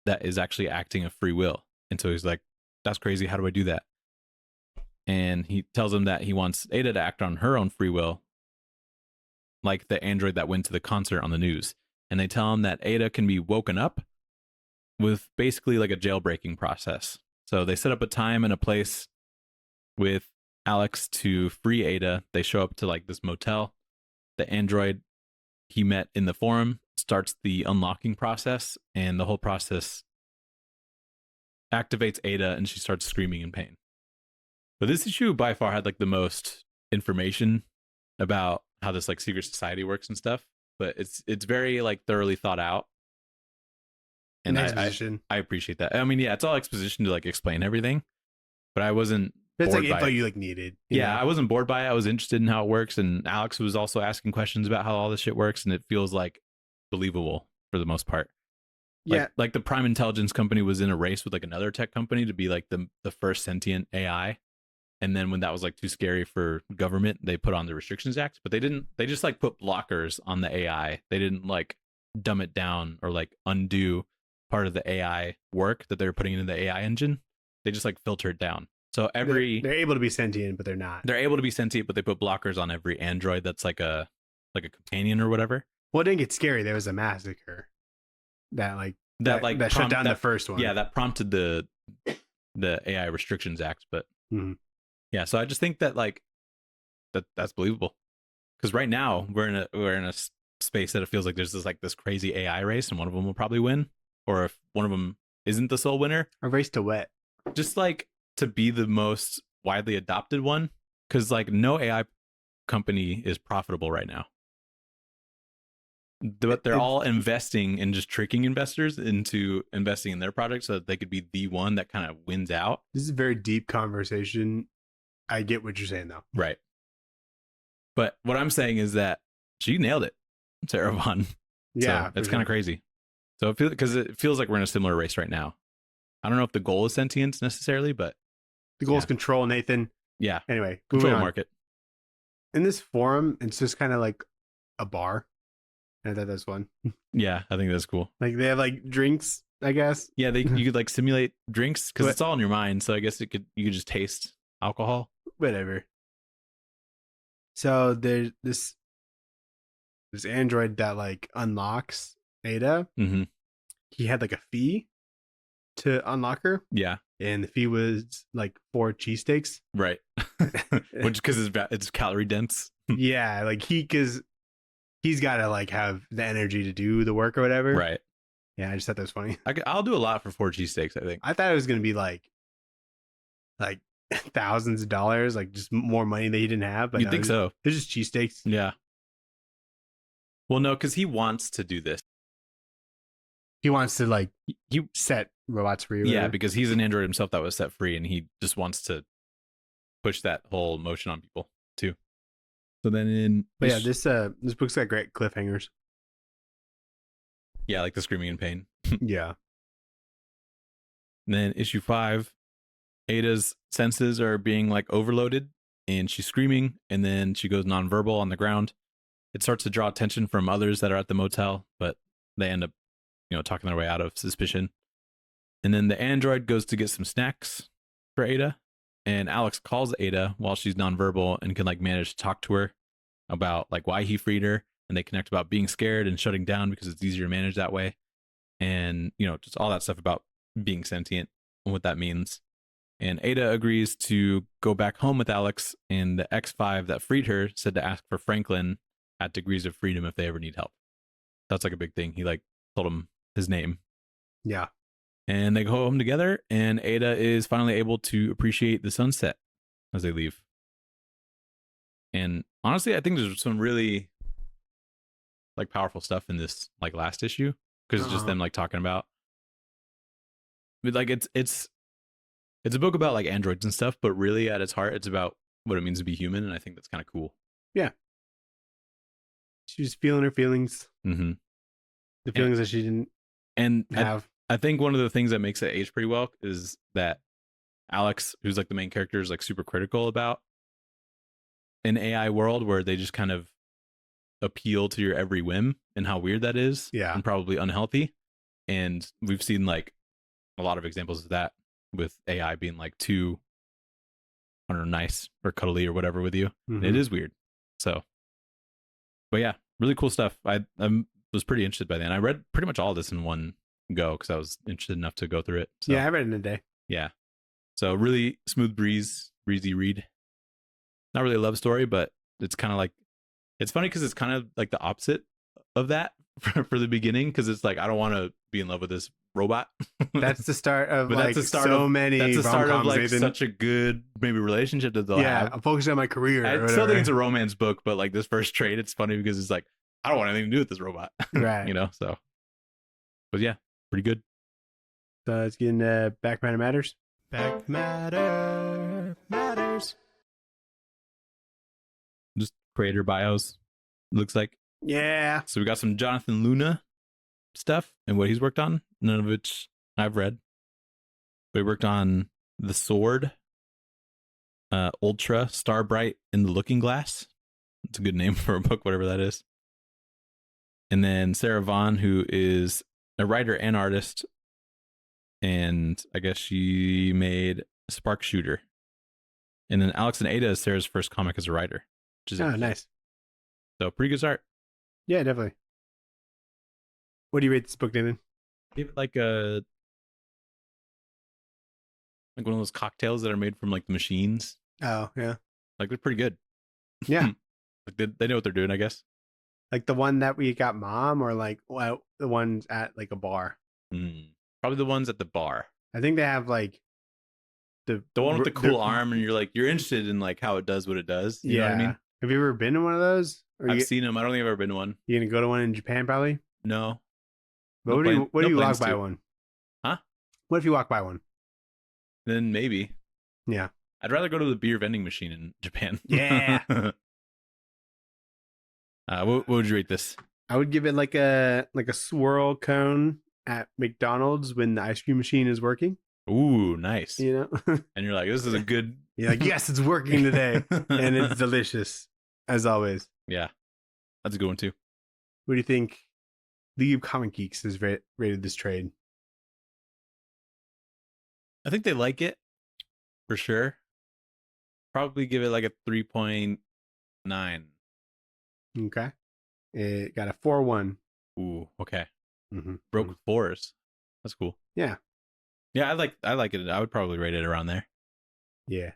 that is actually acting a free will. And so he's like, that's crazy. How do I do that? And he tells him that he wants Ada to act on her own free will, like the android that went to the concert on the news. And they tell him that Ada can be woken up with basically like a jailbreaking process. So they set up a time and a place with Alex to free Ada. They show up to like this motel. The android he met in the forum starts the unlocking process, and the whole process activates Ada and she starts screaming in pain. But this issue by far had like the most information about how this like secret society works and stuff. But it's very like thoroughly thought out. And I appreciate that. I mean, yeah, it's all exposition to like explain everything. But I wasn't It's bored like by info it. you like needed. Yeah, I wasn't bored by it. I was interested in how it works. And Alex was also asking questions about how all this shit works. And it feels like believable for the most part. Yeah. Like the Prime Intelligence company was in a race with like another tech company to be like the first sentient AI. And then when that was like too scary for government, they put on the Restrictions Act, but they just like put blockers on the AI. They didn't like dumb it down or like undo part of the AI work that they were putting into the AI engine. They just like filter it down. So they're able to be sentient, but they're not. They're able to be sentient, but they put blockers on every android that's like a companion or whatever. Well, it didn't get scary. There was a massacre that shut down the first one. Yeah, that prompted the AI Restrictions Act. But yeah, so I just think that like that's believable, because right now we're in a space that it feels like there's this crazy AI race, and one of them will probably win, or if one of them isn't the sole winner, a race to what? Just like to be the most widely adopted one, because like no AI company is profitable right now. But they're all investing in just tricking investors into investing in their product so that they could be the one that kind of wins out. This is a very deep conversation. I get what you're saying, though. Right. But what I'm saying is that she nailed it, Sarah Vaughn. Yeah. So it's kind of crazy. So it feels like we're in a similar race right now. I don't know if the goal is sentience necessarily, but the goal is control, Nathan. Yeah. Anyway, control the market. In this forum, it's just kind of like a bar. I thought that's fun. Yeah, I think that's cool. Like they have like drinks, I guess. Yeah, you could like simulate drinks because it's all in your mind. So I guess you could just taste alcohol. Whatever. So there's this android that like unlocks Ada. Mm-hmm. He had like a fee to unlock her. Yeah. And the fee was like 4 cheesesteaks. Right. Which because it's calorie dense. Yeah, like he's got to like have the energy to do the work or whatever. Right. Yeah, I just thought that was funny. I'll do a lot for 4 cheesesteaks, I think. I thought it was going to be like thousands of dollars, like just more money that he didn't have. But you think so? They're just cheesesteaks. Yeah. Well, no, because he wants to do this. He wants to like he set robots free. Yeah, because he's an android himself that was set free, and he just wants to push that whole motion on people too. So then this book's got great cliffhangers. Yeah, like the screaming in pain. Yeah. And then issue 5, Ada's senses are being like overloaded, and she's screaming, and then she goes nonverbal on the ground. It starts to draw attention from others that are at the motel, but they end up, talking their way out of suspicion. And then the android goes to get some snacks for Ada, and Alex calls Ada while she's nonverbal and can like manage to talk to her about like why he freed her, and they connect about being scared and shutting down because it's easier to manage that way, and just all that stuff about being sentient and what that means. And Ada agrees to go back home with Alex, and the X5 that freed her said to ask for Franklin at Degrees of Freedom if they ever need help. That's like a big thing. He like told him his name. Yeah. And they go home together, and Ada is finally able to appreciate the sunset as they leave. And honestly, I think there's some really like powerful stuff in this like last issue, because it's just them like talking about like it's a book about like androids and stuff, but really at its heart, it's about what it means to be human, and I think that's kind of cool. Yeah. She's feeling her feelings. Mm-hmm. The feelings that she didn't have. I think one of the things that makes it age pretty well is that Alex, who's like the main character, is like super critical about an AI world where they just kind of appeal to your every whim and how weird that is. Yeah. And probably unhealthy. And we've seen like a lot of examples of that with AI being like too, I don't know, nice or cuddly or whatever with you. Mm-hmm. It is weird. So, but yeah, really cool stuff. I was pretty interested by then. I read pretty much all of this in one go because I was interested enough to go through it. So, yeah, I read it in a day. Yeah. So really smooth breezy read. Not really a love story, but it's kind of like, it's funny because it's kind of like the opposite of that for the beginning, because it's like, I don't want to be in love with this robot. That's the start of But like that's the start so of, many that's the start of like rom-coms. such a good maybe relationship that they'll have. I'm focusing on my career. I still think it's a romance book, but like this first trade, it's funny because it's like, I don't want anything to do with this robot. Right. You know, so. But yeah, pretty good. So let's get into Back Matter Matters. Back Matter Matters. Just creator bios, looks like. Yeah. So we got some Jonathan Luna stuff and what he's worked on. None of which I've read. But he worked on The Sword, Ultra, Starbright, and The Looking Glass. It's a good name for a book, whatever that is. And then Sarah Vaughn, who is a writer and artist. And I guess she made Spark Shooter. And then Alex and Ada is Sarah's first comic as a writer. Which is nice. So pretty good start. Yeah, definitely. What do you rate this book, Nathan? Give it like one of those cocktails that are made from like the machines. Oh, yeah. Like they're pretty good. Yeah. Like they know what they're doing, I guess. Like the one that we got Mom, or like the ones at like a bar? Probably the ones at the bar. I think they have like the one with the cool arm, and you're interested in like how it does what it does. You know what I mean? Have you ever been to one of those? Or I've seen them. I don't think I've ever been to one. You gonna go to one in Japan, probably? No. But what do you walk by one? Huh? What if you walk by one? Then maybe. Yeah. I'd rather go to the beer vending machine in Japan. Yeah. What would you rate this? I would give it like a swirl cone at McDonald's when the ice cream machine is working. Ooh, nice. You know? And you're like, this is a good... You're like, yes, it's working today. And it's delicious, as always. Yeah. That's a good one, too. What do you think League of Comic Geeks has rated this trade? I think they like it, for sure. Probably give it like a 3.9. Okay. It got a 4.1. Ooh, okay. Mm-hmm. Broke with fours. That's cool. Yeah. Yeah, I like it. I would probably rate it around there. Yeah.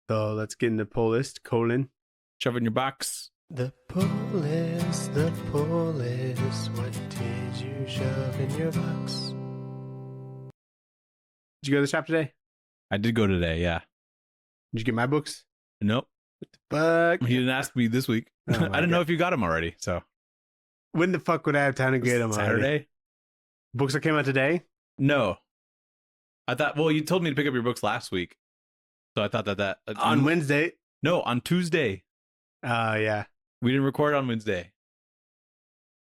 So let's get in the pull list. Colon. Shove it in your box. The pull list, what did you shove in your box? Did you go to the shop today? I did go today, yeah. Did you get my books? Nope. What the fuck? You didn't ask me this week. Oh I didn't know if you got them already, so. When the fuck would I have time to get them Saturday? already? Books that came out today? No. I thought, well, you told me to pick up your books last week. So I thought that on Wednesday? No, on Tuesday. Yeah. We didn't record on Wednesday.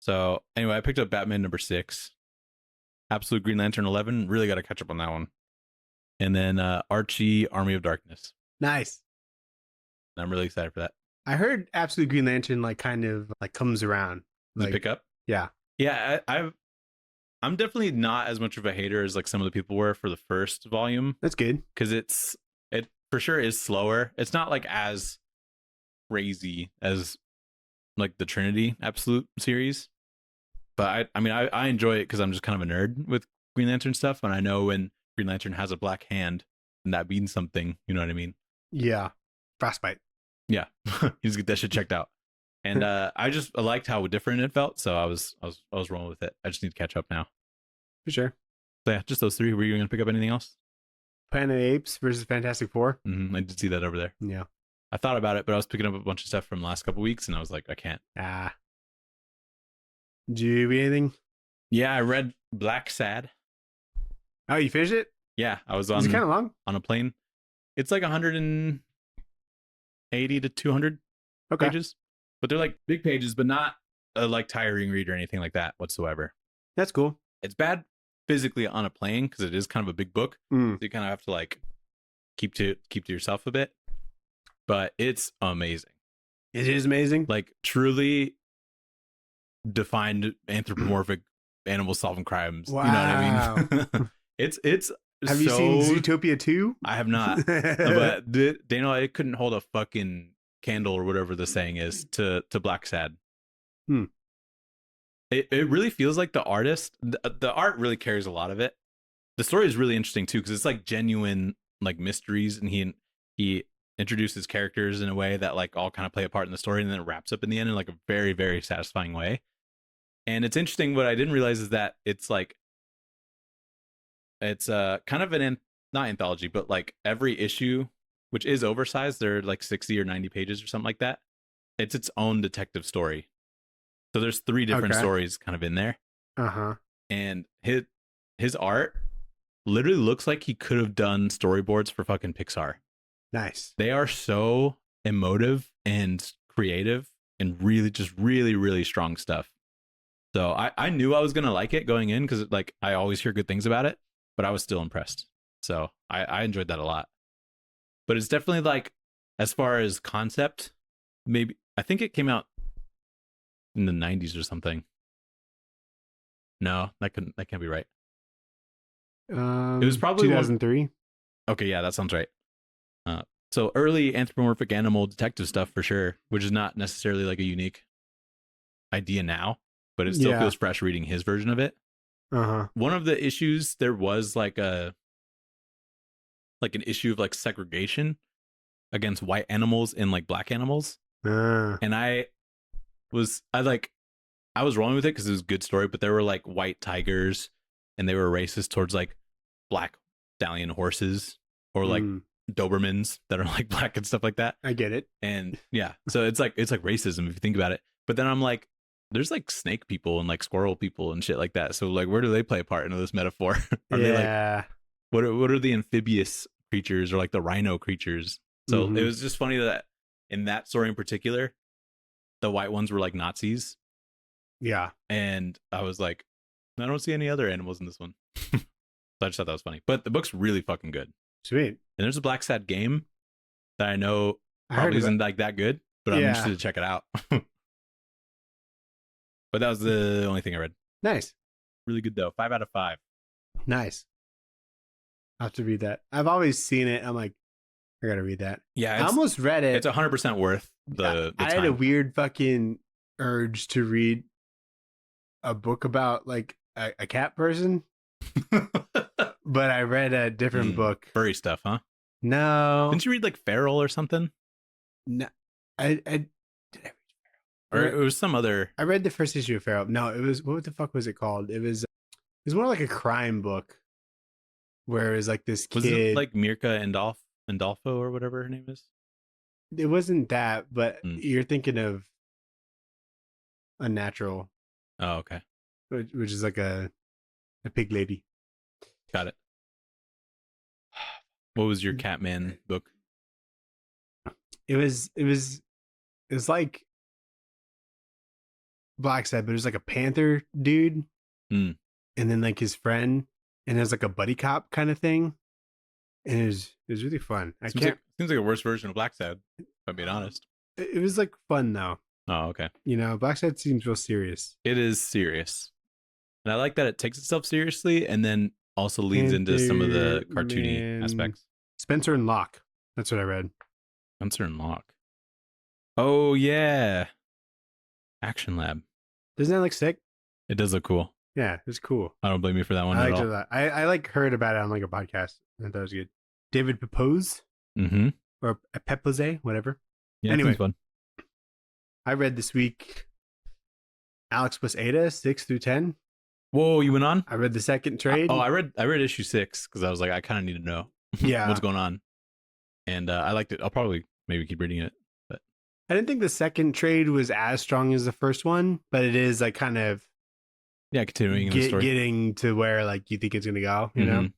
So anyway, I picked up Batman #6. Absolute Green Lantern 11. Really got to catch up on that one. And then Archie, Army of Darkness. Nice. I'm really excited for that. I heard Absolute Green Lantern like kind of like comes around. Does Like, it pick up? Yeah. Yeah, I'm definitely not as much of a hater as like some of the people were for the first volume. That's good. Because it for sure is slower. It's not like as crazy as like the Trinity Absolute series. But I enjoy it because I'm just kind of a nerd with Green Lantern stuff. And I know when Green Lantern has a black hand, and that means something. You know what I mean? Yeah. Frostbite. Yeah. You just get that shit checked out. And I liked how different it felt. So I was rolling with it. I just need to catch up now. For sure. So yeah, just those three. Were you going to pick up anything else? Planet of the Apes versus Fantastic Four. I did see that over there. Yeah. I thought about it, but I was picking up a bunch of stuff from the last couple weeks, and I was like, I can't. Did you read anything? Yeah, I read Black Sad. Oh, you finished it? Yeah, I was Is it kind of long? on a plane. It's like 180 to 200 Okay. pages, but they're like big pages, but not a like tiring read or anything like that whatsoever. That's cool. It's bad physically on a plane because it is kind of a big book. Mm. So you kind of have to like keep to yourself a bit, but it's amazing. It is amazing. Like truly defined anthropomorphic animals solving crimes. Wow. You know what I mean? it's Have you seen Zootopia 2? I have not. But Daniel, I couldn't hold a fucking candle or whatever the saying is to Black Sad. It really feels like the artist, the art really carries a lot of it. The story is really interesting too, because it's like genuine like mysteries, and he introduces characters in a way that like all kind of play a part in the story, and then it wraps up in the end in like a very, very satisfying way. And it's interesting, what I didn't realize is that it's like it's kind of not anthology, but like every issue, which is oversized, they're like 60 or 90 pages or something like that. It's its own detective story. So there's 3 different stories kind of in there. Uh-huh. And his art literally looks like he could have done storyboards for fucking Pixar. Nice. They are so emotive and creative and really just really, really strong stuff. So I knew I was going to like it going in because like I always hear good things about it, but I was still impressed. So I enjoyed that a lot. But it's definitely like, as far as concept, maybe, I think it came out in the 90s or something. No, that can't be right. It was probably 2003. Okay, yeah, that sounds right. So early anthropomorphic animal detective stuff for sure, which is not necessarily like a unique idea now, but it still feels fresh reading his version of it. Uh-huh. One of the issues, there was like an issue of like segregation against white animals and like black animals. And I was rolling with it because it was a good story, but there were like white tigers and they were racist towards like black stallion horses or like Dobermans that are like black and stuff like that. I get it. And yeah, so it's like racism if you think about it. But then I'm like, there's like snake people and like squirrel people and shit like that. So like, where do they play a part into this metaphor? Are they like, what are the amphibious creatures or like the rhino creatures? So it was just funny that in that story in particular, the white ones were like Nazis. Yeah. And I was like, I don't see any other animals in this one. So I just thought that was funny. But the book's really fucking good. Sweet. And there's a Black Sad game that I know probably isn't like that good, but I'm interested to check it out. But that was the only thing I read. Nice. Really good though. 5 out of 5. Nice. I'll have to read that. I've always seen it. I'm like, I gotta read that. Yeah, I almost read it. It's 100% worth the I time. had a weird fucking urge to read a book about like a cat person, but I read a different book. Furry stuff, huh? No. Didn't you read like Feral or something? No. I Or it was some other. I read the first issue of Feral. No, it was, what the fuck was it called? It was more like a crime book where it was like this kid. Was it like Mirka Andolfo or whatever her name is? It wasn't that, but you're thinking of Unnatural. Oh, okay. Which is like a pig lady. Got it. What was your Catman book? It was like Black Sad, but it was like a panther dude, and then like his friend, and there's like a buddy cop kind of thing, and it was really fun. Seems like a worse version of Black Sad, if I'm being honest. It was like fun though. Oh, okay. You know, Black Sad seems real serious. It is serious, and I like that it takes itself seriously, and then also leans into some of the cartoony aspects. Spencer and Locke. That's what I read. Spencer and Locke. Oh yeah, Action Lab. Doesn't that look sick? It does look cool. Yeah, it's cool. I don't blame you for that one I at liked all. it a lot. I like heard about it on like a podcast. I thought it was good. David Pepose. Or Pepose, whatever. Yeah, anyway, fun. I read this week Alex plus Ada 6 through 10. Whoa, you went on? I read the second trade. I read issue 6 because I was like, I kind of need to know what's going on, and I liked it. I'll probably maybe keep reading it, but I didn't think the second trade was as strong as the first one, but it is like kind of Yeah, continuing in the story. getting to where like you think it's gonna go. You know,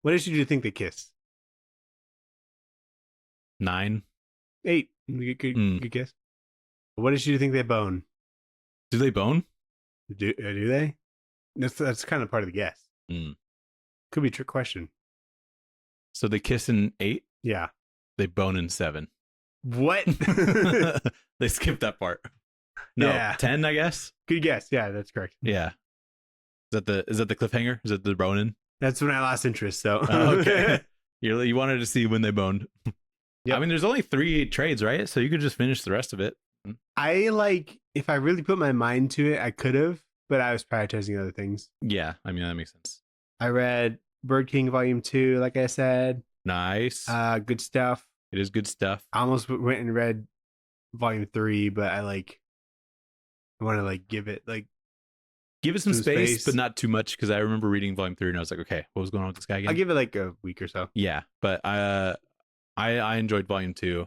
what issue do you think they kiss? 9. 8. Good guess. What issue do you think they bone? Do they bone? Do they? That's kind of part of the guess. Could be a trick question. So they kiss in 8. Yeah. They bone in 7. What? They skipped that part. No, Yeah. 10, I guess. Good guess. Yeah, that's correct. Yeah. Is that the cliffhanger? Is that the boning? That's when I lost interest. So okay. You wanted to see when they boned. Yep. I mean, there's only 3 trades, right? So you could just finish the rest of it. If I really put my mind to it, I could have, but I was prioritizing other things. Yeah, I mean that makes sense. I read Bird King Volume 2, like I said. Nice. Good stuff. It is good stuff. I almost went and read Volume 3, but I want to give it some space, but not too much, because I remember reading Volume 3 and I was like, okay, what was going on with this guy again? I'll give it a week or so. Yeah, but I enjoyed Volume 2,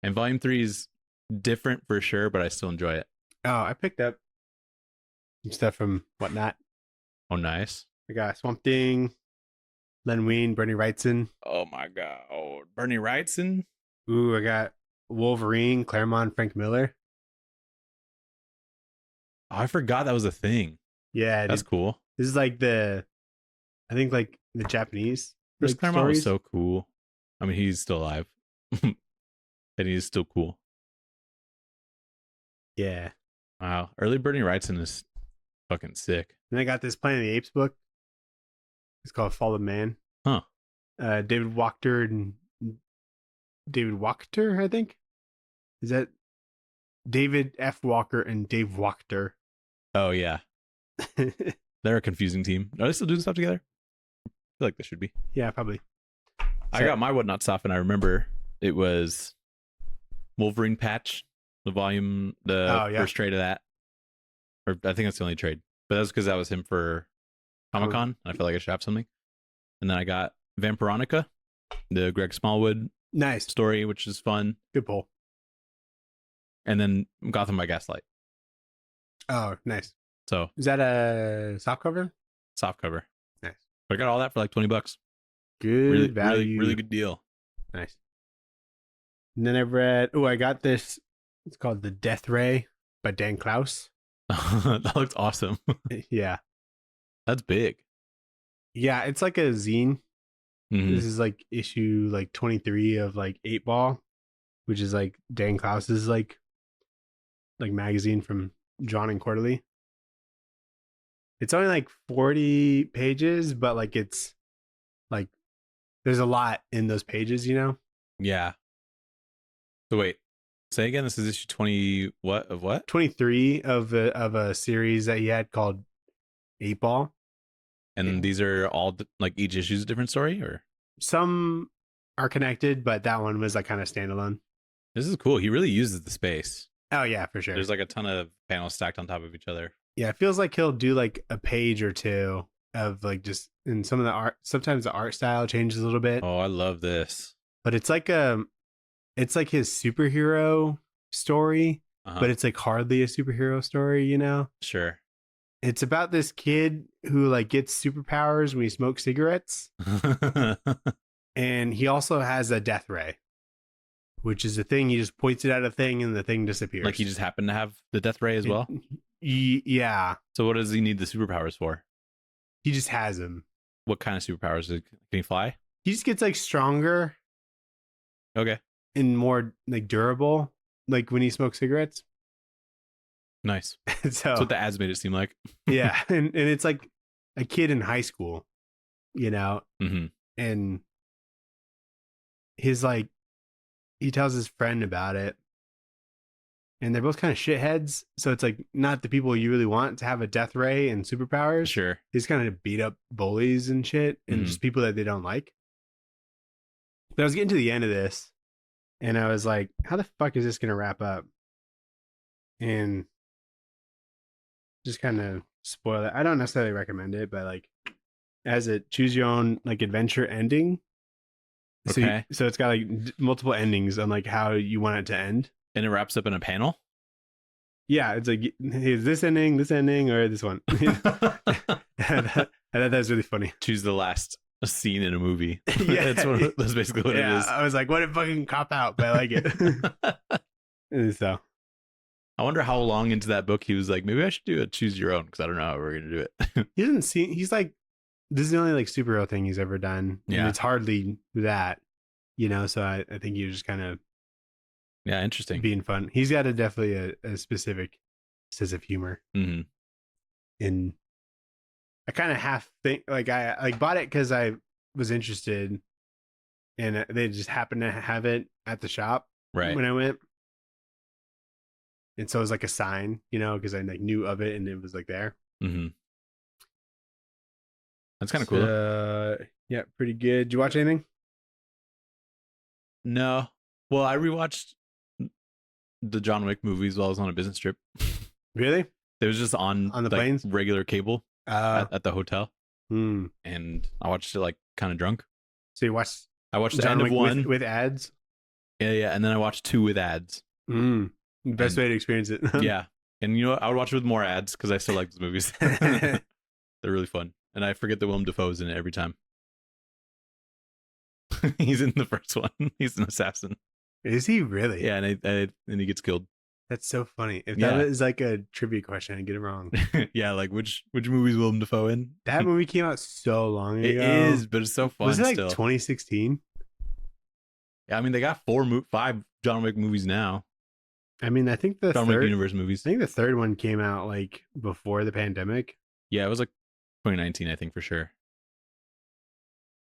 and Volume 3 is different for sure, but I still enjoy it. Oh, I picked up some stuff from Whatnot. Oh, nice. I got Swamp Thing, Len Wein, Bernie Wrightson. Oh my god, Bernie Wrightson. Ooh, I got Wolverine, Claremont, Frank Miller. Oh, I forgot that was a thing. Yeah, that's cool. This is the Japanese. Chris Claremont was so cool. I mean, he's still alive, and he's still cool. Yeah. Wow. Early Bernie Wrightson is fucking sick. And I got this Planet of the Apes book. It's called Fallen Man. Huh. David Wachter, I think. Is that David F. Walker and Dave Wachter? Oh, yeah. They're a confusing team. Are they still doing stuff together? I feel like they should be. Yeah, probably. I got my Whatnot stuff, and I remember it was Wolverine patch, the first trade of that. Or I think that's the only trade. But that's because that was him for Comic-Con. I felt like I should have something. And then I got Vampironica, the Greg Smallwood story, which is fun. Good pull. And then Gotham by Gaslight. Oh, nice. So is that a soft cover? Soft cover. Nice. But I got all that for like $20. Good value. Really good deal. Nice. And then I read, I got this. It's called The Death Ray by Dan Klaus. That looks awesome. Yeah. That's big. Yeah, it's like a zine. Mm-hmm. This is issue 23 of 8 Ball, which is Dan Klaus's magazine from John and Quarterly. It's only 40 pages, but it's there's a lot in those pages, you know? Yeah. So wait, say again, this is issue 20 of what? 23 of a series that he had called 8 Ball. And these are all each issue is a different story, or some are connected, but that one was kind of standalone. This is cool. He really uses the space. Oh yeah, for sure. There's a ton of panels stacked on top of each other. Yeah, it feels like he'll do a page or two of just in some of the art. Sometimes the art style changes a little bit. Oh, I love this. But it's it's his superhero story, but it's hardly a superhero story, you know? Sure. It's about this kid who gets superpowers when he smokes cigarettes. And he also has a death ray, which is a thing. He just points it at a thing and the thing disappears. He just happened to have the death ray as well? Yeah. So what does he need the superpowers for? He just has them. What kind of superpowers? Can he fly? He just gets stronger. Okay. And more durable, when he smokes cigarettes. Nice. So that's what the ads made it seem like. Yeah. And it's a kid in high school, you know? Mm-hmm. And his he tells his friend about it. And they're both kind of shitheads. So it's not the people you really want to have a death ray and superpowers. Sure. He's kind of beat up bullies and shit and just people that they don't like. But I was getting to the end of this and I was like, how the fuck is this going to wrap up? And just kind of spoil it. I don't necessarily recommend it, but as a choose your own adventure ending. Okay. So it's got multiple endings on how you want it to end. And it wraps up in a panel? Yeah, it's like, is this ending, or this one? I thought that was really funny. Choose the last scene in a movie. Yeah. That's basically what it is. I was like, what a fucking cop out, but I like it. So I wonder how long into that book he was like, maybe I should do a choose your own because I don't know how we're gonna do it. he doesn't see. He's like, this is the only like superhero thing he's ever done. Yeah. And it's hardly that, So I think he was just kind of Yeah, interesting. being fun. He's got definitely a specific sense of humor. Mm-hmm. And I kind of half think like I bought it because I was interested, and they just happened to have it at the shop Right. when I went. And so it was like a sign, because I like knew of it and it was like there. Mm-hmm. That's kind of cool. Yeah, pretty good. Did you watch anything? No. Well, I rewatched the John Wick movies while I was on a business trip. Really? It was just on the like, planes? regular cable at the hotel. And I watched it like kind of drunk. So you watched I watched the John end of Wick one. with ads? Yeah. And then I watched 2 with ads. Best way to experience it. Yeah. And you know what? I would watch it with more ads because I still like those movies. They're really fun. And I forget that Willem Dafoe's in it every time. He's in the first one. He's an assassin. Is he really? Yeah, and he gets killed. That's so funny. If Yeah. that is like a trivia question, I get it wrong. Yeah, like which movie is Willem Dafoe in? That movie came out so long ago. It is, but it's so fun. Was it like still. 2016? Yeah, I mean they got 5 John Wick movies now. I mean, I think the John Wick third universe movies. I think the third one came out like before the pandemic. Yeah, it was like 2019, I think for sure.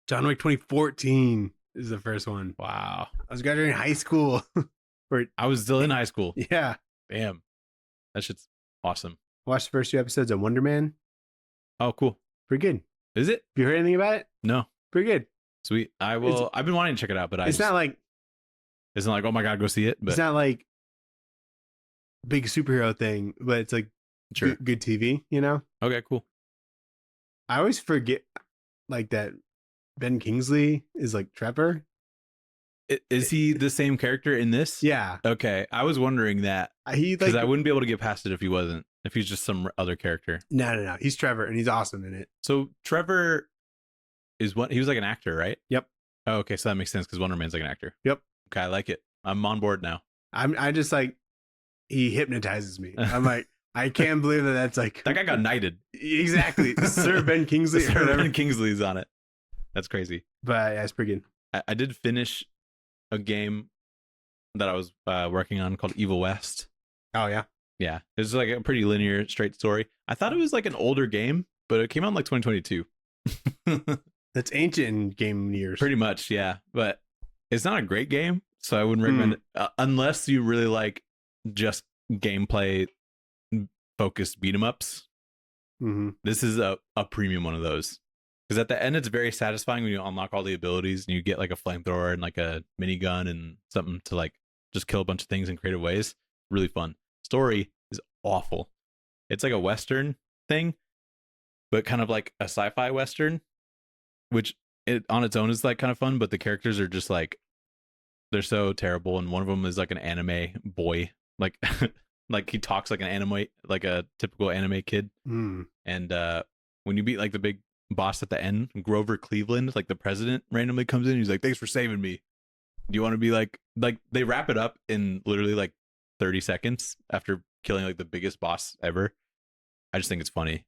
John Wick 2014 is the first one. Wow. I was graduating high school. I was still in high school. Yeah. Damn. That shit's awesome. Watched the first 2 episodes of Wonder Man. Oh, cool. Pretty good. Is it? Have you heard anything about it? No. Pretty good. Sweet. I've been wanting to check it out, but It's not like oh my god, go see it. But it's not like big superhero thing, but it's like sure. good TV, Okay, cool. I always forget like that Ben Kingsley is like Trevor. Is he the same character in this? Yeah. Okay. I was wondering that He because like I wouldn't be able to get past it if he wasn't. If he's just some other character. No. He's Trevor and he's awesome in it. So Trevor is what he was like an actor, right? Yep. Oh, okay, so that makes sense because Wonder Man's like an actor. Yep. Okay, I like it. I'm on board now. I just like he hypnotizes me. I'm like, I can't believe that's like That guy got knighted. Exactly. Sir Ben Kingsley. Sir Ben Kingsley's on it. That's crazy. But yeah, it's pretty good. I did finish a game that I was working on called Evil West. Oh yeah. Yeah, it's like a pretty linear, straight story. I thought it was like an older game, but it came out in like 2022. That's ancient in game years. Pretty much, yeah. But it's not a great game, so I wouldn't recommend it unless you really like just gameplay focused beat 'em ups. Mm-hmm. This is a premium one of those. Because at the end, it's very satisfying when you unlock all the abilities and you get like a flamethrower and like a minigun and something to like just kill a bunch of things in creative ways. Really fun. Story is awful. It's like a Western thing, but kind of like a sci-fi Western, which it on its own is like kind of fun, but the characters are just like, they're so terrible. And one of them is like an anime boy, like, like he talks like an anime, like a typical anime kid. Mm. And when you beat like the big boss at the end, Grover Cleveland, like the president, randomly comes in. He's like, "Thanks for saving me. Do you want to be like they wrap it up in literally like 30 seconds after killing like the biggest boss ever." I just think it's funny.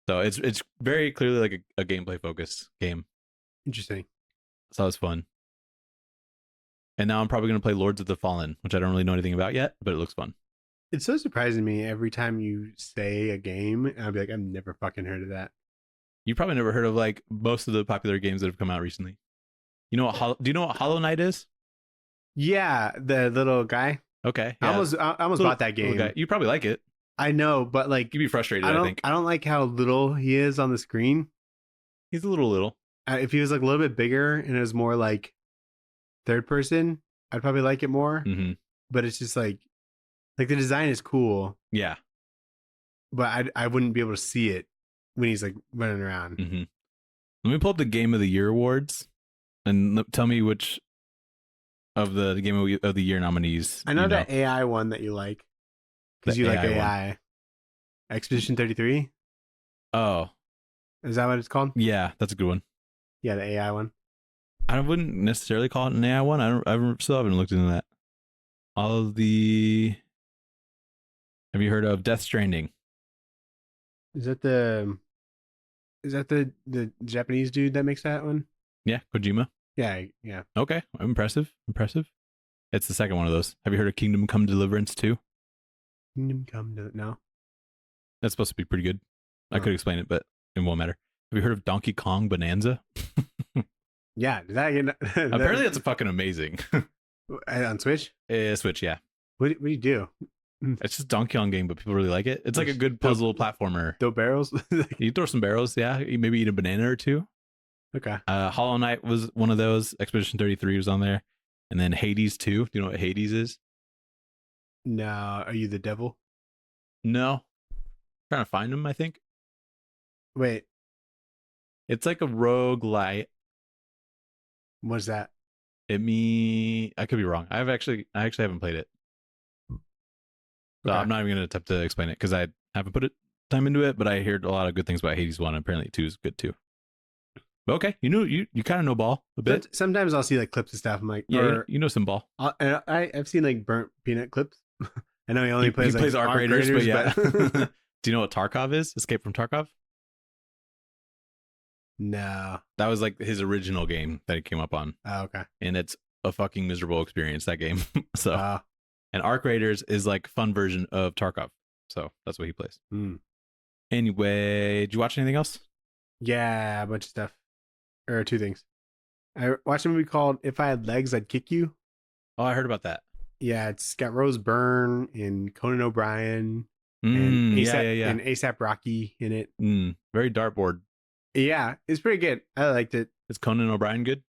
So it's very clearly like a gameplay focused game. Interesting. So it's fun. And now I'm probably going to play Lords of the Fallen, which I don't really know anything about yet, but it looks fun. It's so surprising to me every time you say a game, I'll be like, I've never fucking heard of that. You probably never heard of like most of the popular games that have come out recently. You know what? Do you know what Hollow Knight is? Yeah, the little guy. Okay, I yeah. almost bought that game. Okay. You probably like it. I know, but like, You'd be frustrated. I think I don't like how little he is on the screen. he's a little. If he was like a little bit bigger and it was more like third person, I'd probably like it more. Mm-hmm. But it's just like the design is cool, Yeah. but I wouldn't be able to see it when he's like running around. Mm-hmm. Let me pull up the Game of the Year awards and tell me which of the Game of the Year nominees. I know that AI one that you like. Because The you like AI one. AI. Expedition 33? Oh, Is that what it's called? yeah, that's a good one. Yeah, the AI one. I wouldn't necessarily call it an AI one. I still haven't looked into that. All of the. Have you heard of Death Stranding? Is that the Japanese dude that makes that one? Yeah, Kojima. Yeah, yeah. Okay, impressive. It's the second one of those. Have you heard of Kingdom Come Deliverance 2? Kingdom Come to no. That's supposed to be pretty good. I Huh. could explain it, but it won't matter. Have you heard of Donkey Kong Bonanza? Yeah, did that get Apparently, that's fucking amazing. on Switch? Switch, yeah. What do you do? It's just Donkey Kong game, but people really like it. It's like a good puzzle platformer. Throw barrels? You throw some barrels, yeah. You maybe eat a banana or two. Okay. Hollow Knight was one of those. Expedition 33 was on there. And then Hades 2. Do you know what Hades is? No, are you the devil? No. Trying to find them, I think. Wait, It's like a roguelite. what's that? I could be wrong. I actually haven't played it. So Okay. I'm not even going to attempt to explain it because I haven't put time into it, but I heard a lot of good things about Hades 1. Apparently 2 is good too. But okay, you kind of know ball a bit. Sometimes I'll see like clips of stuff. I'm like, Yeah, or you know some ball. I've seen like burnt peanut clips. I know he only He plays plays like Arc Raiders, but yeah. but- Do you know what Tarkov is? Escape from Tarkov? No. That was like his original game that he came up on, Oh, okay. and it's a fucking miserable experience, that game. So, Uh, and Arc Raiders is like fun version of Tarkov. So that's what he plays. Anyway, did you watch anything else? yeah, a bunch of stuff. Or two things. I watched a movie called If I Had Legs, I'd Kick You. Oh, I heard about that. Yeah, it's got Rose Byrne and Conan O'Brien and Yeah. and ASAP Rocky in it. Very dartboard. Yeah, it's pretty good. I liked it. Is Conan O'Brien good?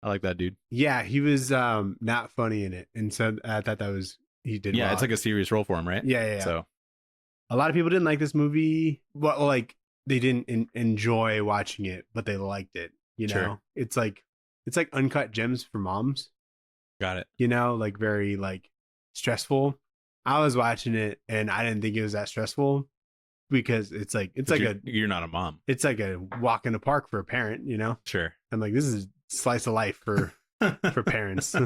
I like that dude. Yeah, he was not funny in it, and so I thought that was he did. Yeah, well. it's like a serious role for him, right? Yeah. So A lot of people didn't like this movie. Well, like they didn't enjoy watching it, but they liked it. You know, Sure. it's like uncut gems for moms. got it. You know, like very like stressful. I was watching it and I didn't think it was that stressful because it's like You're not a mom. it's like a walk in the park for a parent. You know, Sure. I'm like, this is a slice of life for parents.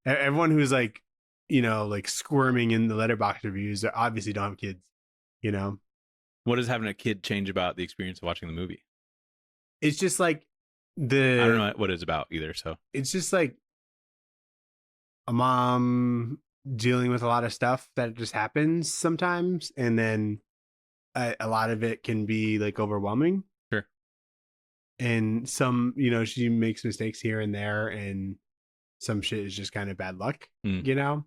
Everyone who's like, you know, like squirming in the letterbox reviews obviously don't have kids. You know, What does having a kid change about the experience of watching the movie? it's just like I don't know what it's about either. So it's just like a mom dealing with a lot of stuff that just happens sometimes, and then a lot of it can be like overwhelming. Sure. And some, you know, she makes mistakes here and there, and some shit is just kind of bad luck. You know,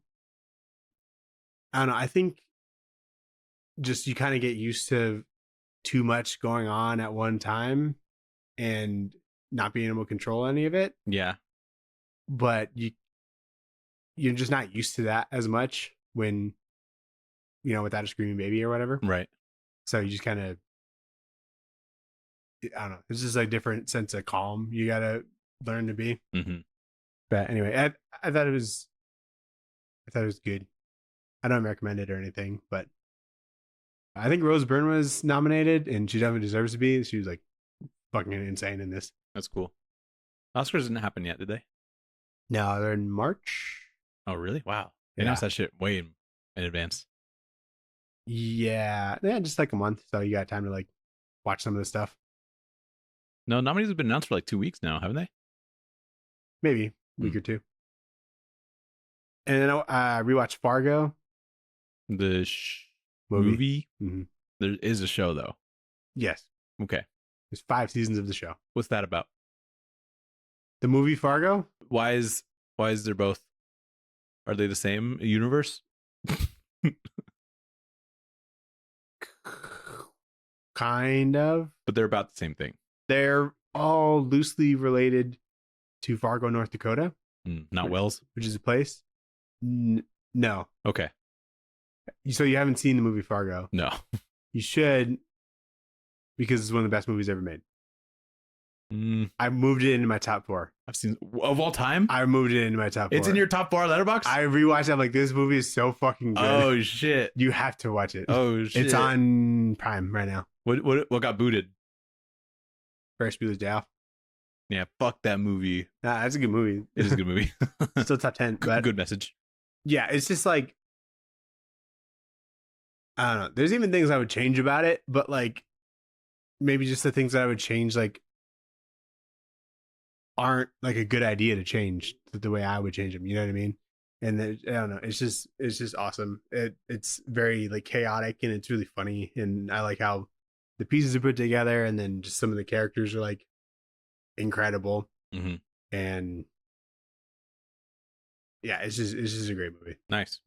I don't know. I think just you kind of get used to too much going on at one time and not being able to control any of it. yeah. But you're just not used to that as much when, you know, without a screaming baby or whatever. Right. So you just kind of, I don't know. It's just a different sense of calm you got to learn to be. Mm-hmm. But anyway, I thought it was good. I don't recommend it or anything, but I think Rose Byrne was nominated and she definitely deserves to be. She was like fucking insane in this. That's cool. Oscars didn't happen yet, did they? No, they're in March. Oh, really? Wow. They Yeah. announced that shit way in advance. Yeah, just like a month. So you got time to like watch some of the stuff. No, nominees have been announced for like 2 weeks now, haven't they? Maybe a week or two. And then I rewatched Fargo. The movie? Mhm. There is a show though. Yes, Okay. there's 5 seasons of the show. What's that about? The movie Fargo. Why is there both? Are they the same universe? Kind of. But they're about the same thing. They're all loosely related to Fargo, North Dakota, Not Wells? which is a place. No. Okay. So you haven't seen the movie Fargo. No. You should, because it's one of the best movies ever made. I moved it into my top 4. I've seen of all time. I moved it into my top 4. It's in your top 4 letterbox. I rewatched it. I'm like, this movie is so fucking good. Oh shit! You have to watch it. Oh shit! It's on Prime right now. What got booted? Ferris Bueller's Day Off. Yeah, fuck that movie. Nah, that's a good movie. It is a good movie. Still top 10. But Good message. yeah, it's just like, I don't know. There's even things I would change about it, but like maybe just the things that I would change like aren't like a good idea to change the way I would change them. You know what I mean? And I don't know. It's just awesome. It's very like chaotic and it's really funny. And I like how the pieces are put together, and then just some of the characters are like incredible. Mm-hmm. And yeah, it's just a great movie. Nice.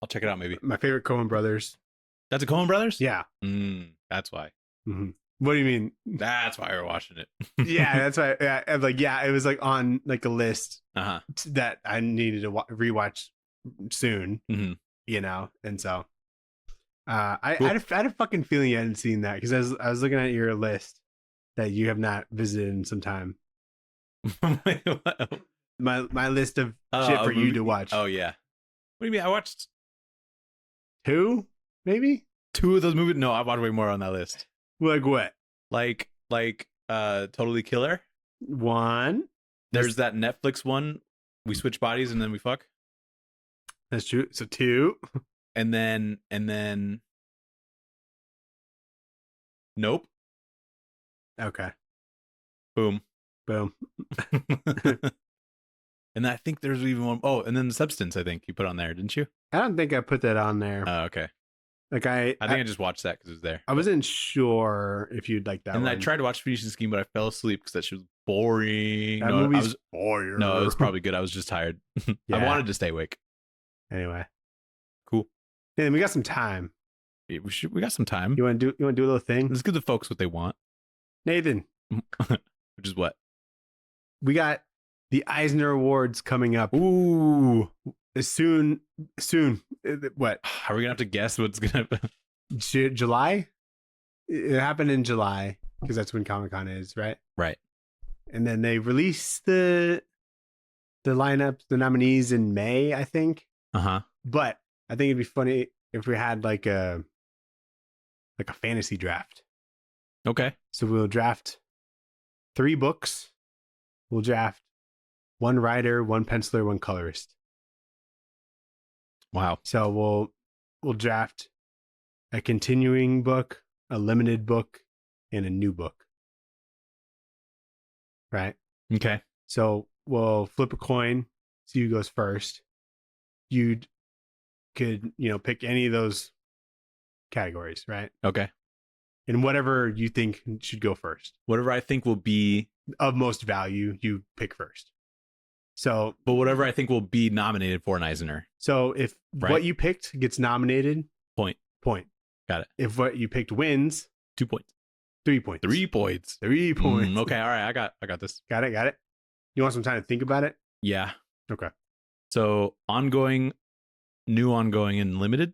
I'll check it out. Maybe My favorite Coen brothers. that's a Coen Brothers. Yeah. That's why. Mm-hmm. What do you mean? That's why we're watching it. Yeah, that's why. Yeah, I'm like, yeah, it was like on like a list that I needed to rewatch soon. Mm-hmm. You know, and so I had a fucking feeling you hadn't seen that, because I was looking at your list that you have not visited in some time. Wait, what? My list of shit for you to watch. Oh yeah. What do you mean? I watched 2, maybe 2 of those movies. No, I watched way more on that list. like what? Like Totally Killer. 1. There's that Netflix one. We switch bodies and then we fuck. That's true. So 2. And then Nope. Okay. Boom. Boom. And I think there's even one. Oh, and then The Substance, I think you put on there, didn't you? I don't think I put that on there. Oh, okay. Like I think I just watched that because it was there. I wasn't sure if you'd like that And one. I tried to watch Phoenician Scheme, but I fell asleep because that shit was boring. That No, movie's boring. No, it was probably good. I was just tired. Yeah. I wanted to stay awake. Anyway. Cool. And we got some time. Yeah, we got some time. You want to do a little thing? Let's give the folks what they want. Nathan, Which is what? we got the Eisner Awards coming up. Ooh. Soon. What? Are we gonna have to guess what's gonna July? It happened in July because that's when Comic-Con is, right? Right. And then they release the lineup, the nominees in May, I think. Uh-huh. But I think it'd be funny if we had like a fantasy draft. Okay. So we'll draft 3 books. We'll draft 1 writer, 1 penciler, 1 colorist. Wow. So we'll draft a continuing book, a limited book, and a new book. Right? Okay. So we'll flip a coin. See who goes first. You could, pick any of those categories, right? Okay. And whatever you think should go first. Whatever I think will be Of most value, you pick first. So, but whatever I think will be nominated for an Eisner. so if Right. what you picked gets nominated, Point. Got it. If what you picked wins, 2 points. 3 points. 3 points. 3 points. Okay. All right. I got this. Got it. You want some time to think about it? Yeah. Okay. So ongoing, new ongoing, and limited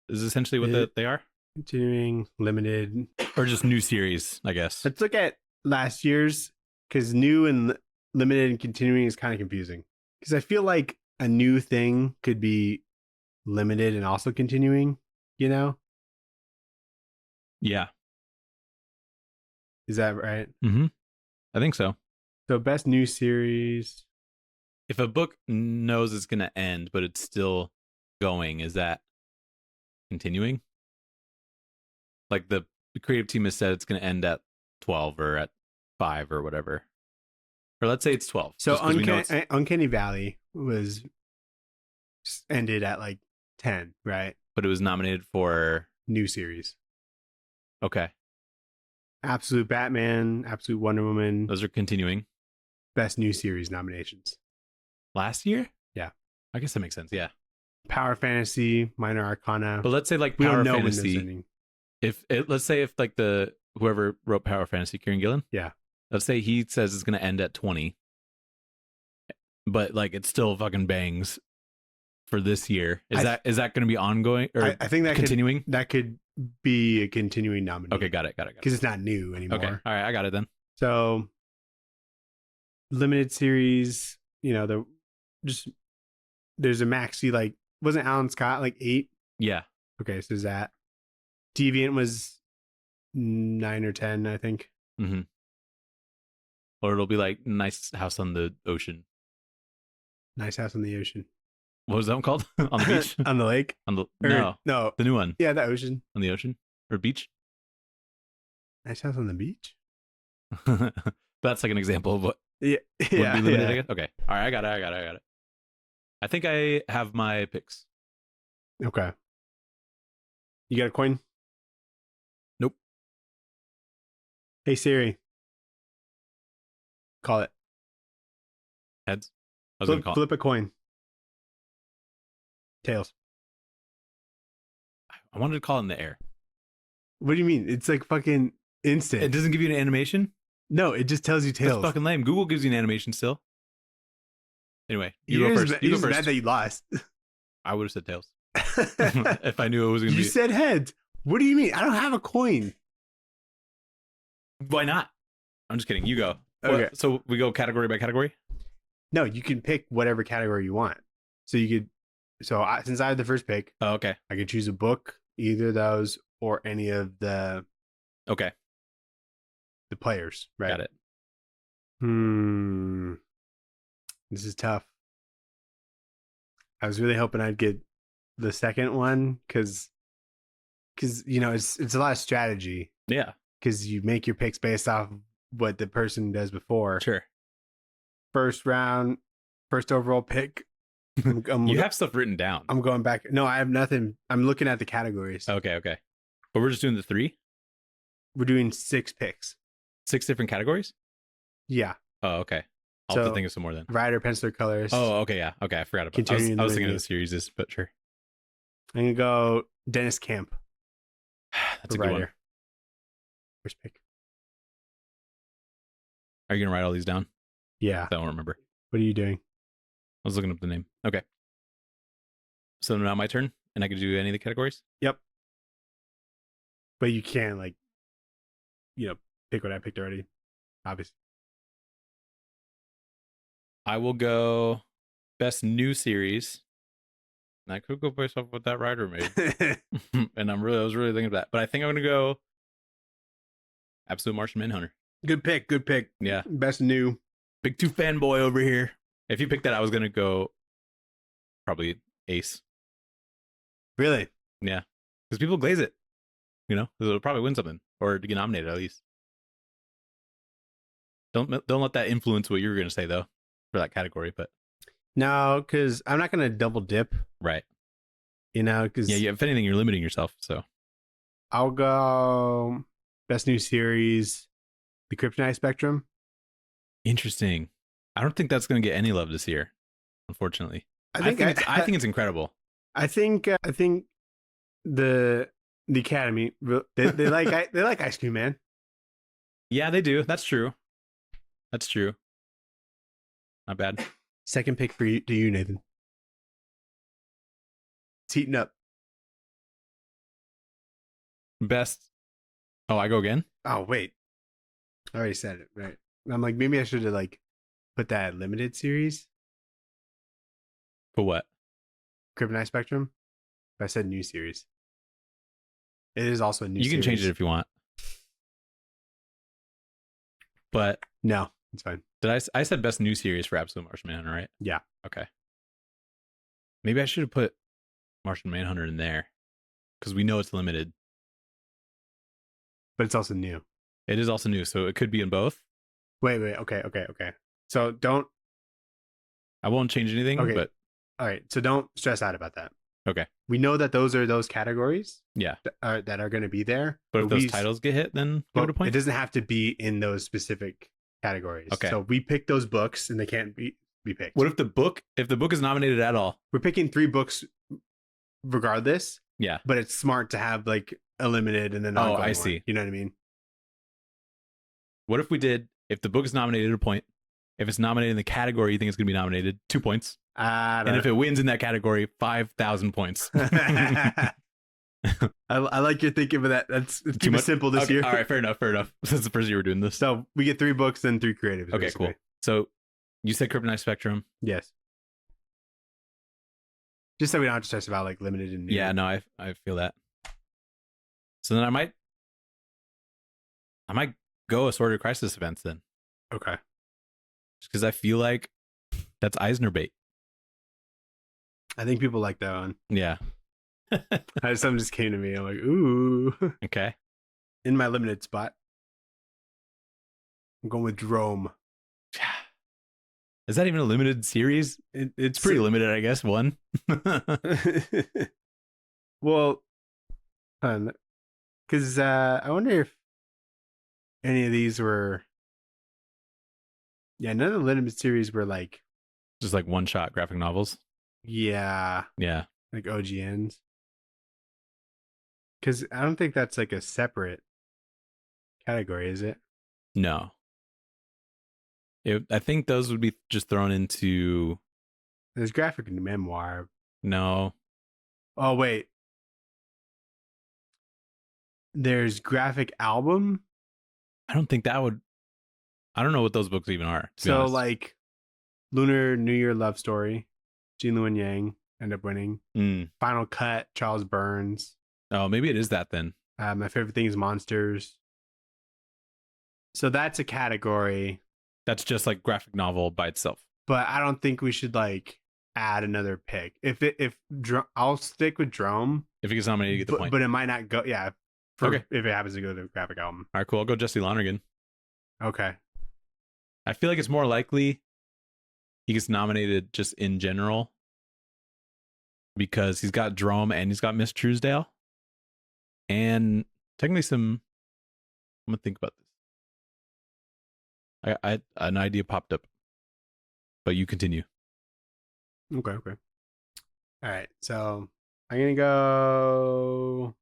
is essentially what they are, Continuing, limited. or just new series, I guess. Let's look at last year's, because new and limited and continuing is kind of confusing. Because I feel like a new thing could be limited and also continuing, Yeah. Is that right? Mm-hmm. I think so. So best new series. If a book knows it's going to end, but it's still going, is that continuing? Like the creative team has said it's going to end at 12 or at 5 or whatever. Or let's say it's 12. So just 'cause we know Uncanny Valley was ended at like 10, right? but it was nominated for. New series. Okay. Absolute Batman, Absolute Wonder Woman, Those are continuing. best new series nominations. Last year? Yeah. I guess that makes sense. Yeah. Power Fantasy, Minor Arcana. But let's say like we Power don't know when those Fantasy. ending. Let's say if like whoever wrote Power Fantasy, Kieran Gillen. Yeah. Let's say he says it's going to end at 20, but like it still fucking bangs for this year. Is that going to be ongoing or I think that continuing? Could be a continuing nominee. Okay, got it. Because it's not new anymore. Okay, all right, I got it then. So limited series, there's a maxi, like, wasn't Alan Scott like 8? Yeah. Okay, so there's that. Deviant was 9 or 10, I think. Mm-hmm. Or it'll be like Nice House on the Ocean. Nice House on the Ocean. What was that one called? On the beach? On the lake? No, No. the new one. Yeah, the ocean. On the ocean or beach. Nice House on the Beach? That's like an example of what Yeah. would be limited, I guess. Okay. All right, I got it. I think I have my picks. Okay. You got a coin? Nope. Hey Siri. Call it. Heads. I was gonna call Flip a coin. Tails. I wanted to call it in the air. What do you mean? It's like fucking instant. It doesn't give you an animation? No, it just tells you tails. That's fucking lame. Google gives you an animation still. Anyway, you go You're first. You go just first. mad that you lost. I would have said tails. If I knew it was going to You be. said heads. What do you mean? I don't have a coin. Why not? I'm just kidding. You go. Okay. Well, so we go category by category? No, you can pick whatever category you want. So you could. Since I have the first pick, Oh, okay. I could choose a book, either of those, or any of the Okay. players. Right. Got it. This is tough. I was really hoping I'd get the second one because it's a lot of strategy. Yeah. Because you make your picks based off what the person does before. Sure. First round, first overall pick. You have stuff written down. I'm going back. No, I have nothing. I'm looking at the categories. Okay. But we're just doing the 3? We're doing 6 picks. 6 different categories? Yeah. Oh, okay. I'll have to think of some more then. Writer, penciler, colors. Oh, okay, yeah. Okay, I forgot about it. I was thinking of the series, but sure. I'm going to go Dennis Camp. That's a good one. First pick. Are you going to write all these down? Yeah. I don't remember. What are you doing? I was looking up the name. Okay. So now my turn, and I can do any of the categories? Yep. But you can't, pick what I picked already. Obviously. I will go best new series. And I could go based off what that writer made. And I was really thinking of that. But I think I'm going to go Absolute Martian Manhunter. Good pick. Yeah. Best new. Big 2 fanboy over here. If you picked that, I was going to go probably Ace. Really? Yeah. Because people glaze it. It'll probably win something. Or to get nominated at least. Don't let that influence what you were going to say, though, for that category. But no, because I'm not going to double dip. Right. Because yeah, if anything, you're limiting yourself. So I'll go best new series, The Kryptonite Spectrum. Interesting. I don't think that's going to get any love this year, unfortunately. I think it's incredible. I think the Academy they like Ice Cream Man. Yeah, they do. That's true. Not bad. Second pick to you, Nathan. It's heating up. Best. Oh, I go again? Oh, wait. I already said it, right? I'm like, maybe I should have put that limited series. For what? Kryptonite Spectrum. But I said new series. It is also a new series. You can change it if you want. But no, it's fine. I said best new series for Absolute Martian Manhunter, right? Yeah. Okay. Maybe I should have put Martian Manhunter in there because we know it's limited. But it's also new. It is also new, so it could be in both. Wait. Okay. So don't. I won't change anything. Okay. But all right. So don't stress out about that. Okay. We know that those are those categories. Yeah. That are going to be there. But if those titles get hit, then give it a point. It doesn't have to be in those specific categories. Okay. So we pick those books, and they can't be picked. What if the book is nominated at all? We're picking 3 books, regardless. Yeah. But it's smart to have a limited and then I see. One. You know what I mean? What if we did? If the book is nominated, a point. If it's nominated in the category you think it's going to be nominated, 2 points. And if it wins in that category, 5,000 points. I like your thinking of that. Let's Too keep it much? simple this Okay, year. all right, fair enough. Since the first year we're doing this. So we get 3 books and 3 creatives. Okay, basically. cool. So you said Kryptonite Spectrum. Yes. Just so we don't have to stress about like limited and new. Yeah, no, I feel that. So then I might go Assorted Crisis Events then. Okay. Just because I feel like that's Eisner bait. I think people like that one. Yeah. Something just came to me. I'm like, ooh. Okay. In my limited spot, I'm going with Drome. Is that even a limited series? It's pretty limited, I guess. One. Well, because I wonder if any of these were. Yeah, none of the limited series were like. Just like one-shot graphic novels. Yeah. Yeah. Like OGNs. Because I don't think that's like a separate category, is it? No. I think those would be just thrown into. There's graphic memoir. No. Oh, wait. There's graphic album. I don't think that would. I don't know what those books even are. So, like, Lunar New Year Love Story, Jinlu and Yang end up winning. Final Cut, Charles Burns. Oh, maybe it is that then. My Favorite Thing is Monsters. So that's a category. That's just like graphic novel by itself. But I don't think we should like add another pick. I'll stick with Drome. If it gets nominated, you get the point. But it might not go. Yeah. Okay. If it happens to go to the graphic album. All right, cool. I'll go Jesse Lonergan. Okay. I feel like it's more likely he gets nominated just in general because he's got Drome and he's got Miss Truesdale. And technically I'm going to think about this. An idea popped up, but you continue. Okay. All right. So I'm going to go.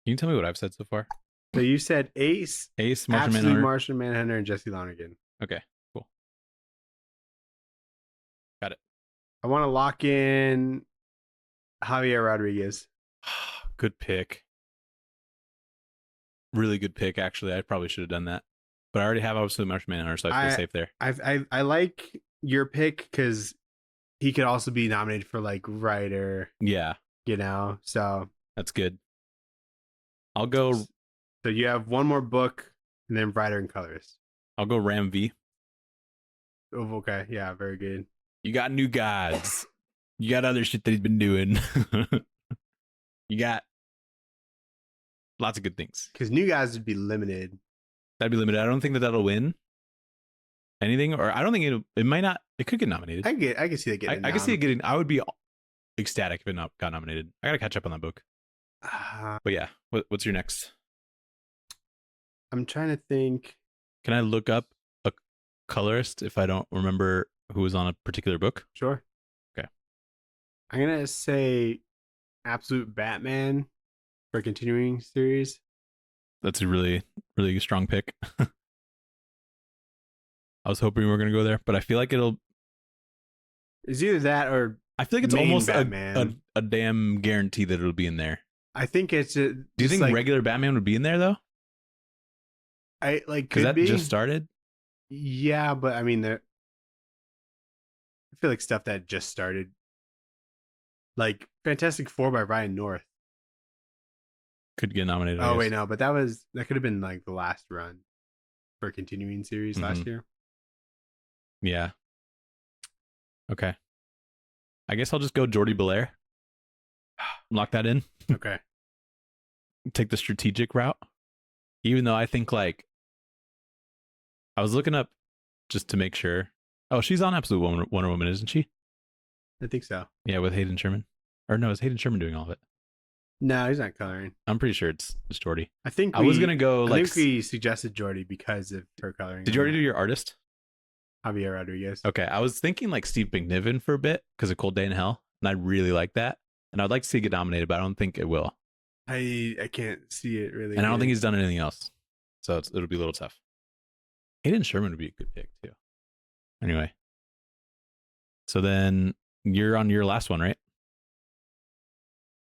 Can you tell me what I've said so far? So you said Ace, Martian Absolute Manhunter. Martian Manhunter, and Jesse Lonergan. Okay, cool. Got it. I want to lock in Javier Rodriguez. Good pick. Really good pick, actually. I probably should have done that. But I already have Absolute Martian Manhunter, so I feel safe there. I like your pick because he could also be nominated for like writer. Yeah. So that's good. I'll go. So you have one more book and then writer and colorist. I'll go Ram V. Oh, okay. Yeah, very good. You got New Gods. You got other shit that he's been doing. You got lots of good things. Because New Gods would be limited. That'd be limited. I don't think that'll win anything, or I don't think it might not. It could get nominated. I can see it getting. I can see it getting. I would be ecstatic if it got nominated. I gotta catch up on that book. But yeah, what's your next? I'm trying to think. Can I look up a colorist if I don't remember who was on a particular book? Sure. Okay. I'm gonna say Absolute Batman for a continuing series. That's a really, really strong pick. I was hoping we were going to go there, but I feel like It's either that or I feel like it's almost Batman. a damn guarantee that it'll be in there. I think it's. Do you think regular Batman would be in there though? I like because that just started. Yeah, but I mean, I feel like stuff that just started, like Fantastic Four by Ryan North, could get nominated. Oh wait, no, but that could have been like the last run for a continuing series last year. Yeah. Okay. I guess I'll just go Jordi Belair. Lock that in. Okay. Take the strategic route. Even though I think I was looking up just to make sure. Oh, she's on Absolute Wonder Woman, isn't she? I think so. Yeah, with Hayden Sherman. Or no, is Hayden Sherman doing all of it? No, he's not coloring. I'm pretty sure it's Jordi. I think I was gonna go I think we suggested Jordi because of her coloring. Did you already do your artist? Javier Rodriguez. Okay, I was thinking like Steve McNiven for a bit because of Cold Day in Hell, and I really like that, and I'd like to see it get nominated, but I don't think it will. I can't see it really. And I don't think he's done anything else, so it'll be a little tough. Hayden Sherman would be a good pick too. Anyway, so then you're on your last one, right?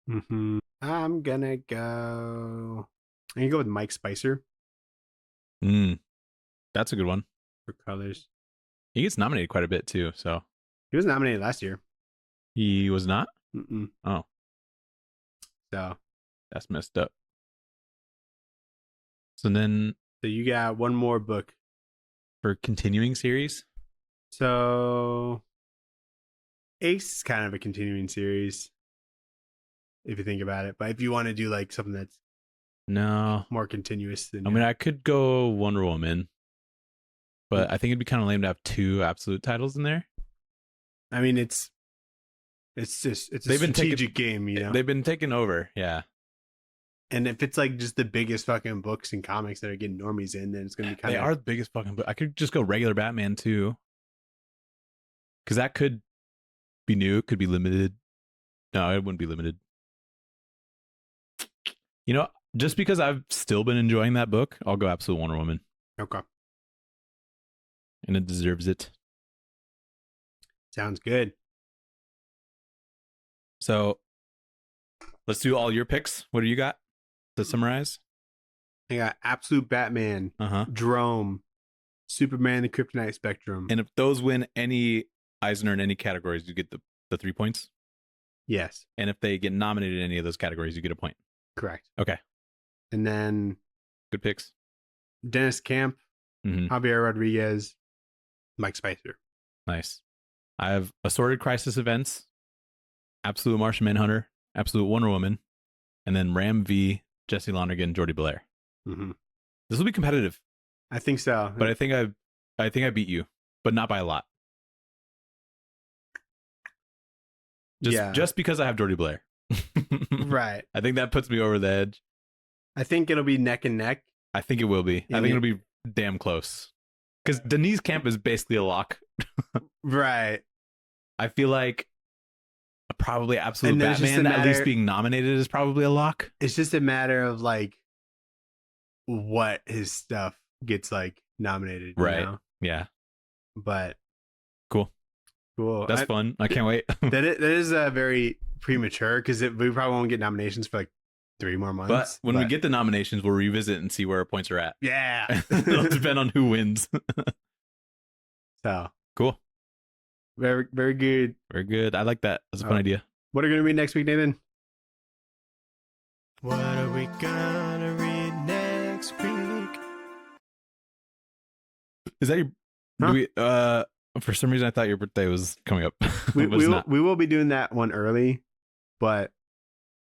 Mm-hmm. I'm gonna go. I'm gonna go with Mike Spicer That's a good one. for colors. He gets nominated quite a bit too, so He was nominated last year. he was not. Mm-mm. Oh, So that's messed up. So then you got one more book. for continuing series, So Ace is kind of a continuing series, if you think about it. But if you want to do like something that's no. more continuous, than I mean, I could go Wonder Woman, but I think it'd be kind of lame to have two absolute titles in there. I mean, it's a strategic game, you know. They've been taken over, yeah. And if it's like just the biggest fucking books and comics that are getting normies in, then it's gonna be kind They of. are the biggest fucking book. I could just go regular Batman too, because that could be new. It could be limited. No, it wouldn't be limited. You know, just because I've still been enjoying that book, I'll go Absolute Wonder Woman, Okay, and it deserves it. sounds good. So let's do all your picks. What do you got to summarize? I got Absolute Batman, Drome, Superman, the Kryptonite Spectrum. And if those win any Eisner in any categories, you get the 3 points. Yes, And if they get nominated in any of those categories, you get a point. correct. Okay. And then Good picks. Dennis Camp, Javier Rodriguez, Mike Spicer. Nice. I have Assorted Crisis Events, Absolute Martian Manhunter, Absolute Wonder Woman, and then Ram V, Jesse Lonergan, Jordy Belair. This will be competitive. I think so. But I think I beat you, but not by a lot. Just because I have Jordy Belair. Right. I think that puts me over the edge. I think it'll be neck and neck. I think it will be. I think it'll be damn close. Because Denise Camp is basically a lock. Right. I feel like probably Absolute Batman, at least being nominated, is probably a lock. It's just a matter of like what his stuff gets like nominated. Right. You know? Yeah. But cool. That's fun. I can't wait. that is very premature because we probably won't get nominations for like 3 more months. But when we get the nominations, we'll revisit and see where our points are at. Yeah. It'll depend on who wins. So cool. Very, very good. Very good. I like that. That's a fun idea. What are we going to read next week, Nathan? What are we gonna read next week? Is that your? Huh? Do we, for some reason, I thought your birthday was coming up. We will be doing that one early, but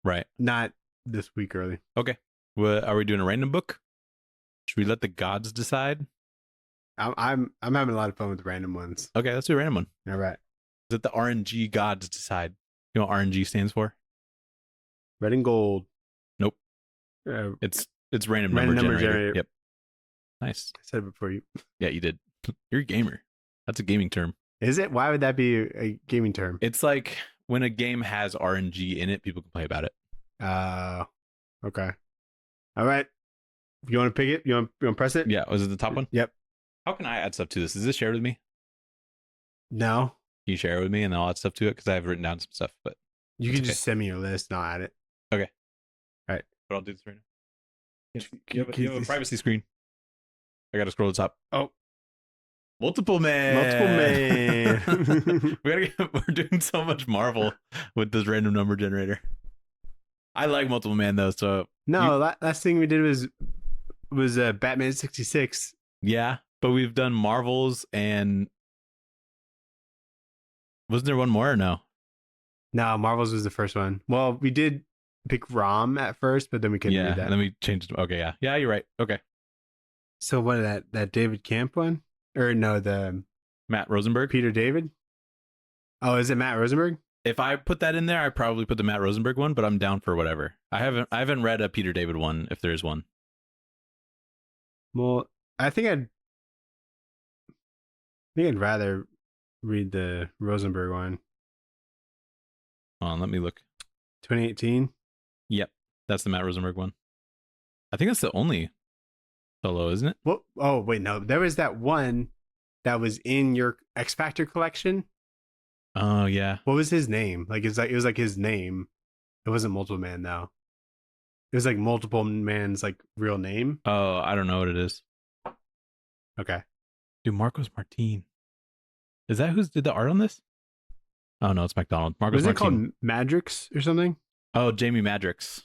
right, not this week early. Okay. What are we doing? A random book? Should we let the gods decide? I'm having a lot of fun with random ones. Okay, let's do a random one. All right. Let the RNG gods decide. You know what RNG stands for? Red and gold. Nope. It's random number generator. Yep. Nice. I said it before you. Yeah, you did. You're a gamer. That's a gaming term. Is it? Why would that be a gaming term? It's like when a game has RNG in it, people can play about it. Okay. All right. You want to pick it? You want to press it? Yeah. Was it the top one? Yep. How can I add stuff to this? Is this shared with me? No. Can you share it with me and I'll add stuff to it? Because I have written down some stuff, but you can just send me your list and I'll add it. Okay. All right. But I'll do this right now. You have a privacy screen. I got to scroll to the top. Oh. Multiple Man. Multiple Man. We're doing so much Marvel with this random number generator. I like Multiple Man though, so no, last thing we did was Batman 66. Yeah, but we've done Marvels and wasn't there one more or no? No, Marvels was the first one. Well, we did pick Rom at first, but then we couldn't read that. And then we changed it. Okay, yeah. Yeah, you're right. Okay. So what, that David Camp one? Or no, the Matt Rosenberg? Peter David? Oh, is it Matt Rosenberg? If I put that in there, I probably put the Matt Rosenberg one, but I'm down for whatever. I haven't read a Peter David one if there's one. Well, I think I'd rather read the Rosenberg one. Hold on, let me look. 2018? Yep, that's the Matt Rosenberg one. I think that's the only solo, isn't it? Well, oh, wait, no. There was that one that was in your X Factor collection. Oh, yeah. What was his name? Like it was like his name. It wasn't Multiple Man though. It was like multiple man's like real name. Oh, I don't know what it is. Okay. Dude, Marcos Martin. Is that who's did the art on this? Oh no, it's McDonald. Marcos Was it Martin. called Madrix or something? Oh, Jamie Madrix.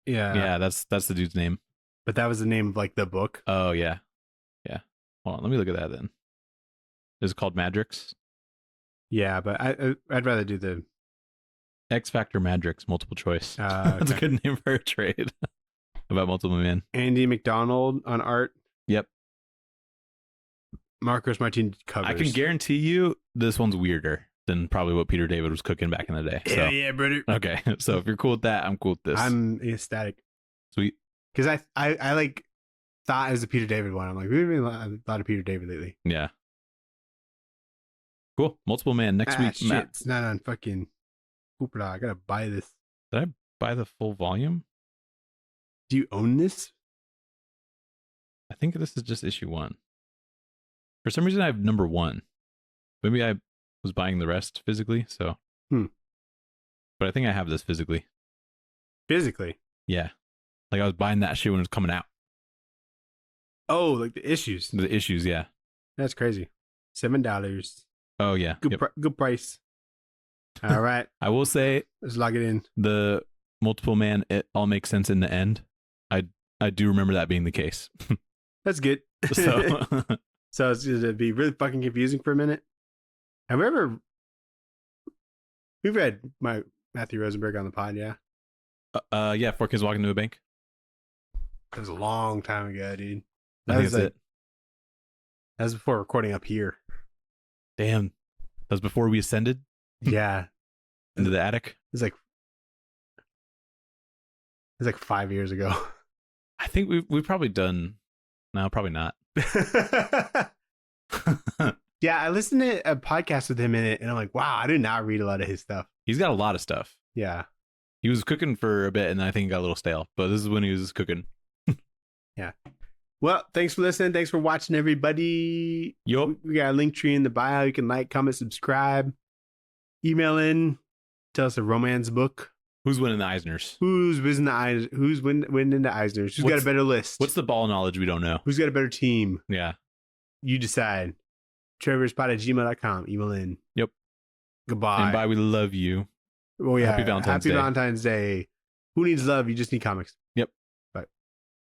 Yeah. Yeah, that's the dude's name. But that was the name of like the book. Oh yeah. Yeah. Hold on, let me look at that then. Is it called Madrix? Yeah, but I'd rather do the X Factor Madrix, multiple choice. That's a okay. good name for a trade about multiple man. Andy McDonald on art. Yep. Marcos Martin covers. I can guarantee you this one's weirder than probably what Peter David was cooking back in the day. So. Hell yeah, brother. Okay, so if you're cool with that, I'm cool with this. I'm ecstatic. Sweet. Because I like thought it was a Peter David one. I'm like, we've been a lot of Peter David lately. Yeah. Cool. Multiple man next week. Shit, Matt, it's not on fucking Cooper. I gotta buy this. did I buy the full volume? Do you own this? I think this is just issue 1. For some reason, I have number 1. Maybe I was buying the rest physically. So, but I think I have this physically. Physically? Yeah, like I was buying that shit when it was coming out. Oh, like the issues. The issues, yeah. That's crazy. $7. Oh yeah. Good, Yep. Good price. All right, I will say let's log it in. the multiple man, it all makes sense in the end. I do remember that being the case. That's good. So So it's going to be really fucking confusing for a minute. Have we ever... We've read my Matthew Rosenberg on the pod, yeah? yeah, 4 kids walking to a bank. That was a long time ago, dude. I That think was that's like, it. that was before recording up here. Damn. That was before we ascended Yeah. into the attic. It was like 5 years ago. I think we've probably done. No, probably not. Yeah, I listened to a podcast with him in it, and I'm like, wow, I did not read a lot of his stuff. He's got a lot of stuff. Yeah. He was cooking for a bit, and I think it got a little stale. But this is when he was cooking. Yeah. Well, thanks for listening. Thanks for watching, everybody. Yup. We got a link tree in the bio. You can like, comment, subscribe. Email in. Tell us a romance book. Who's winning the Eisners? Who's winning the Eisners? Who's got a better list? What's the ball knowledge we don't know? Who's got a better team? Yeah. You decide. Trevor'sPod@gmail.com. Email in. Yep. Goodbye. And bye, we love you. Oh, yeah. Happy Valentine's Day. Happy Valentine's Day. Who needs love? You just need comics.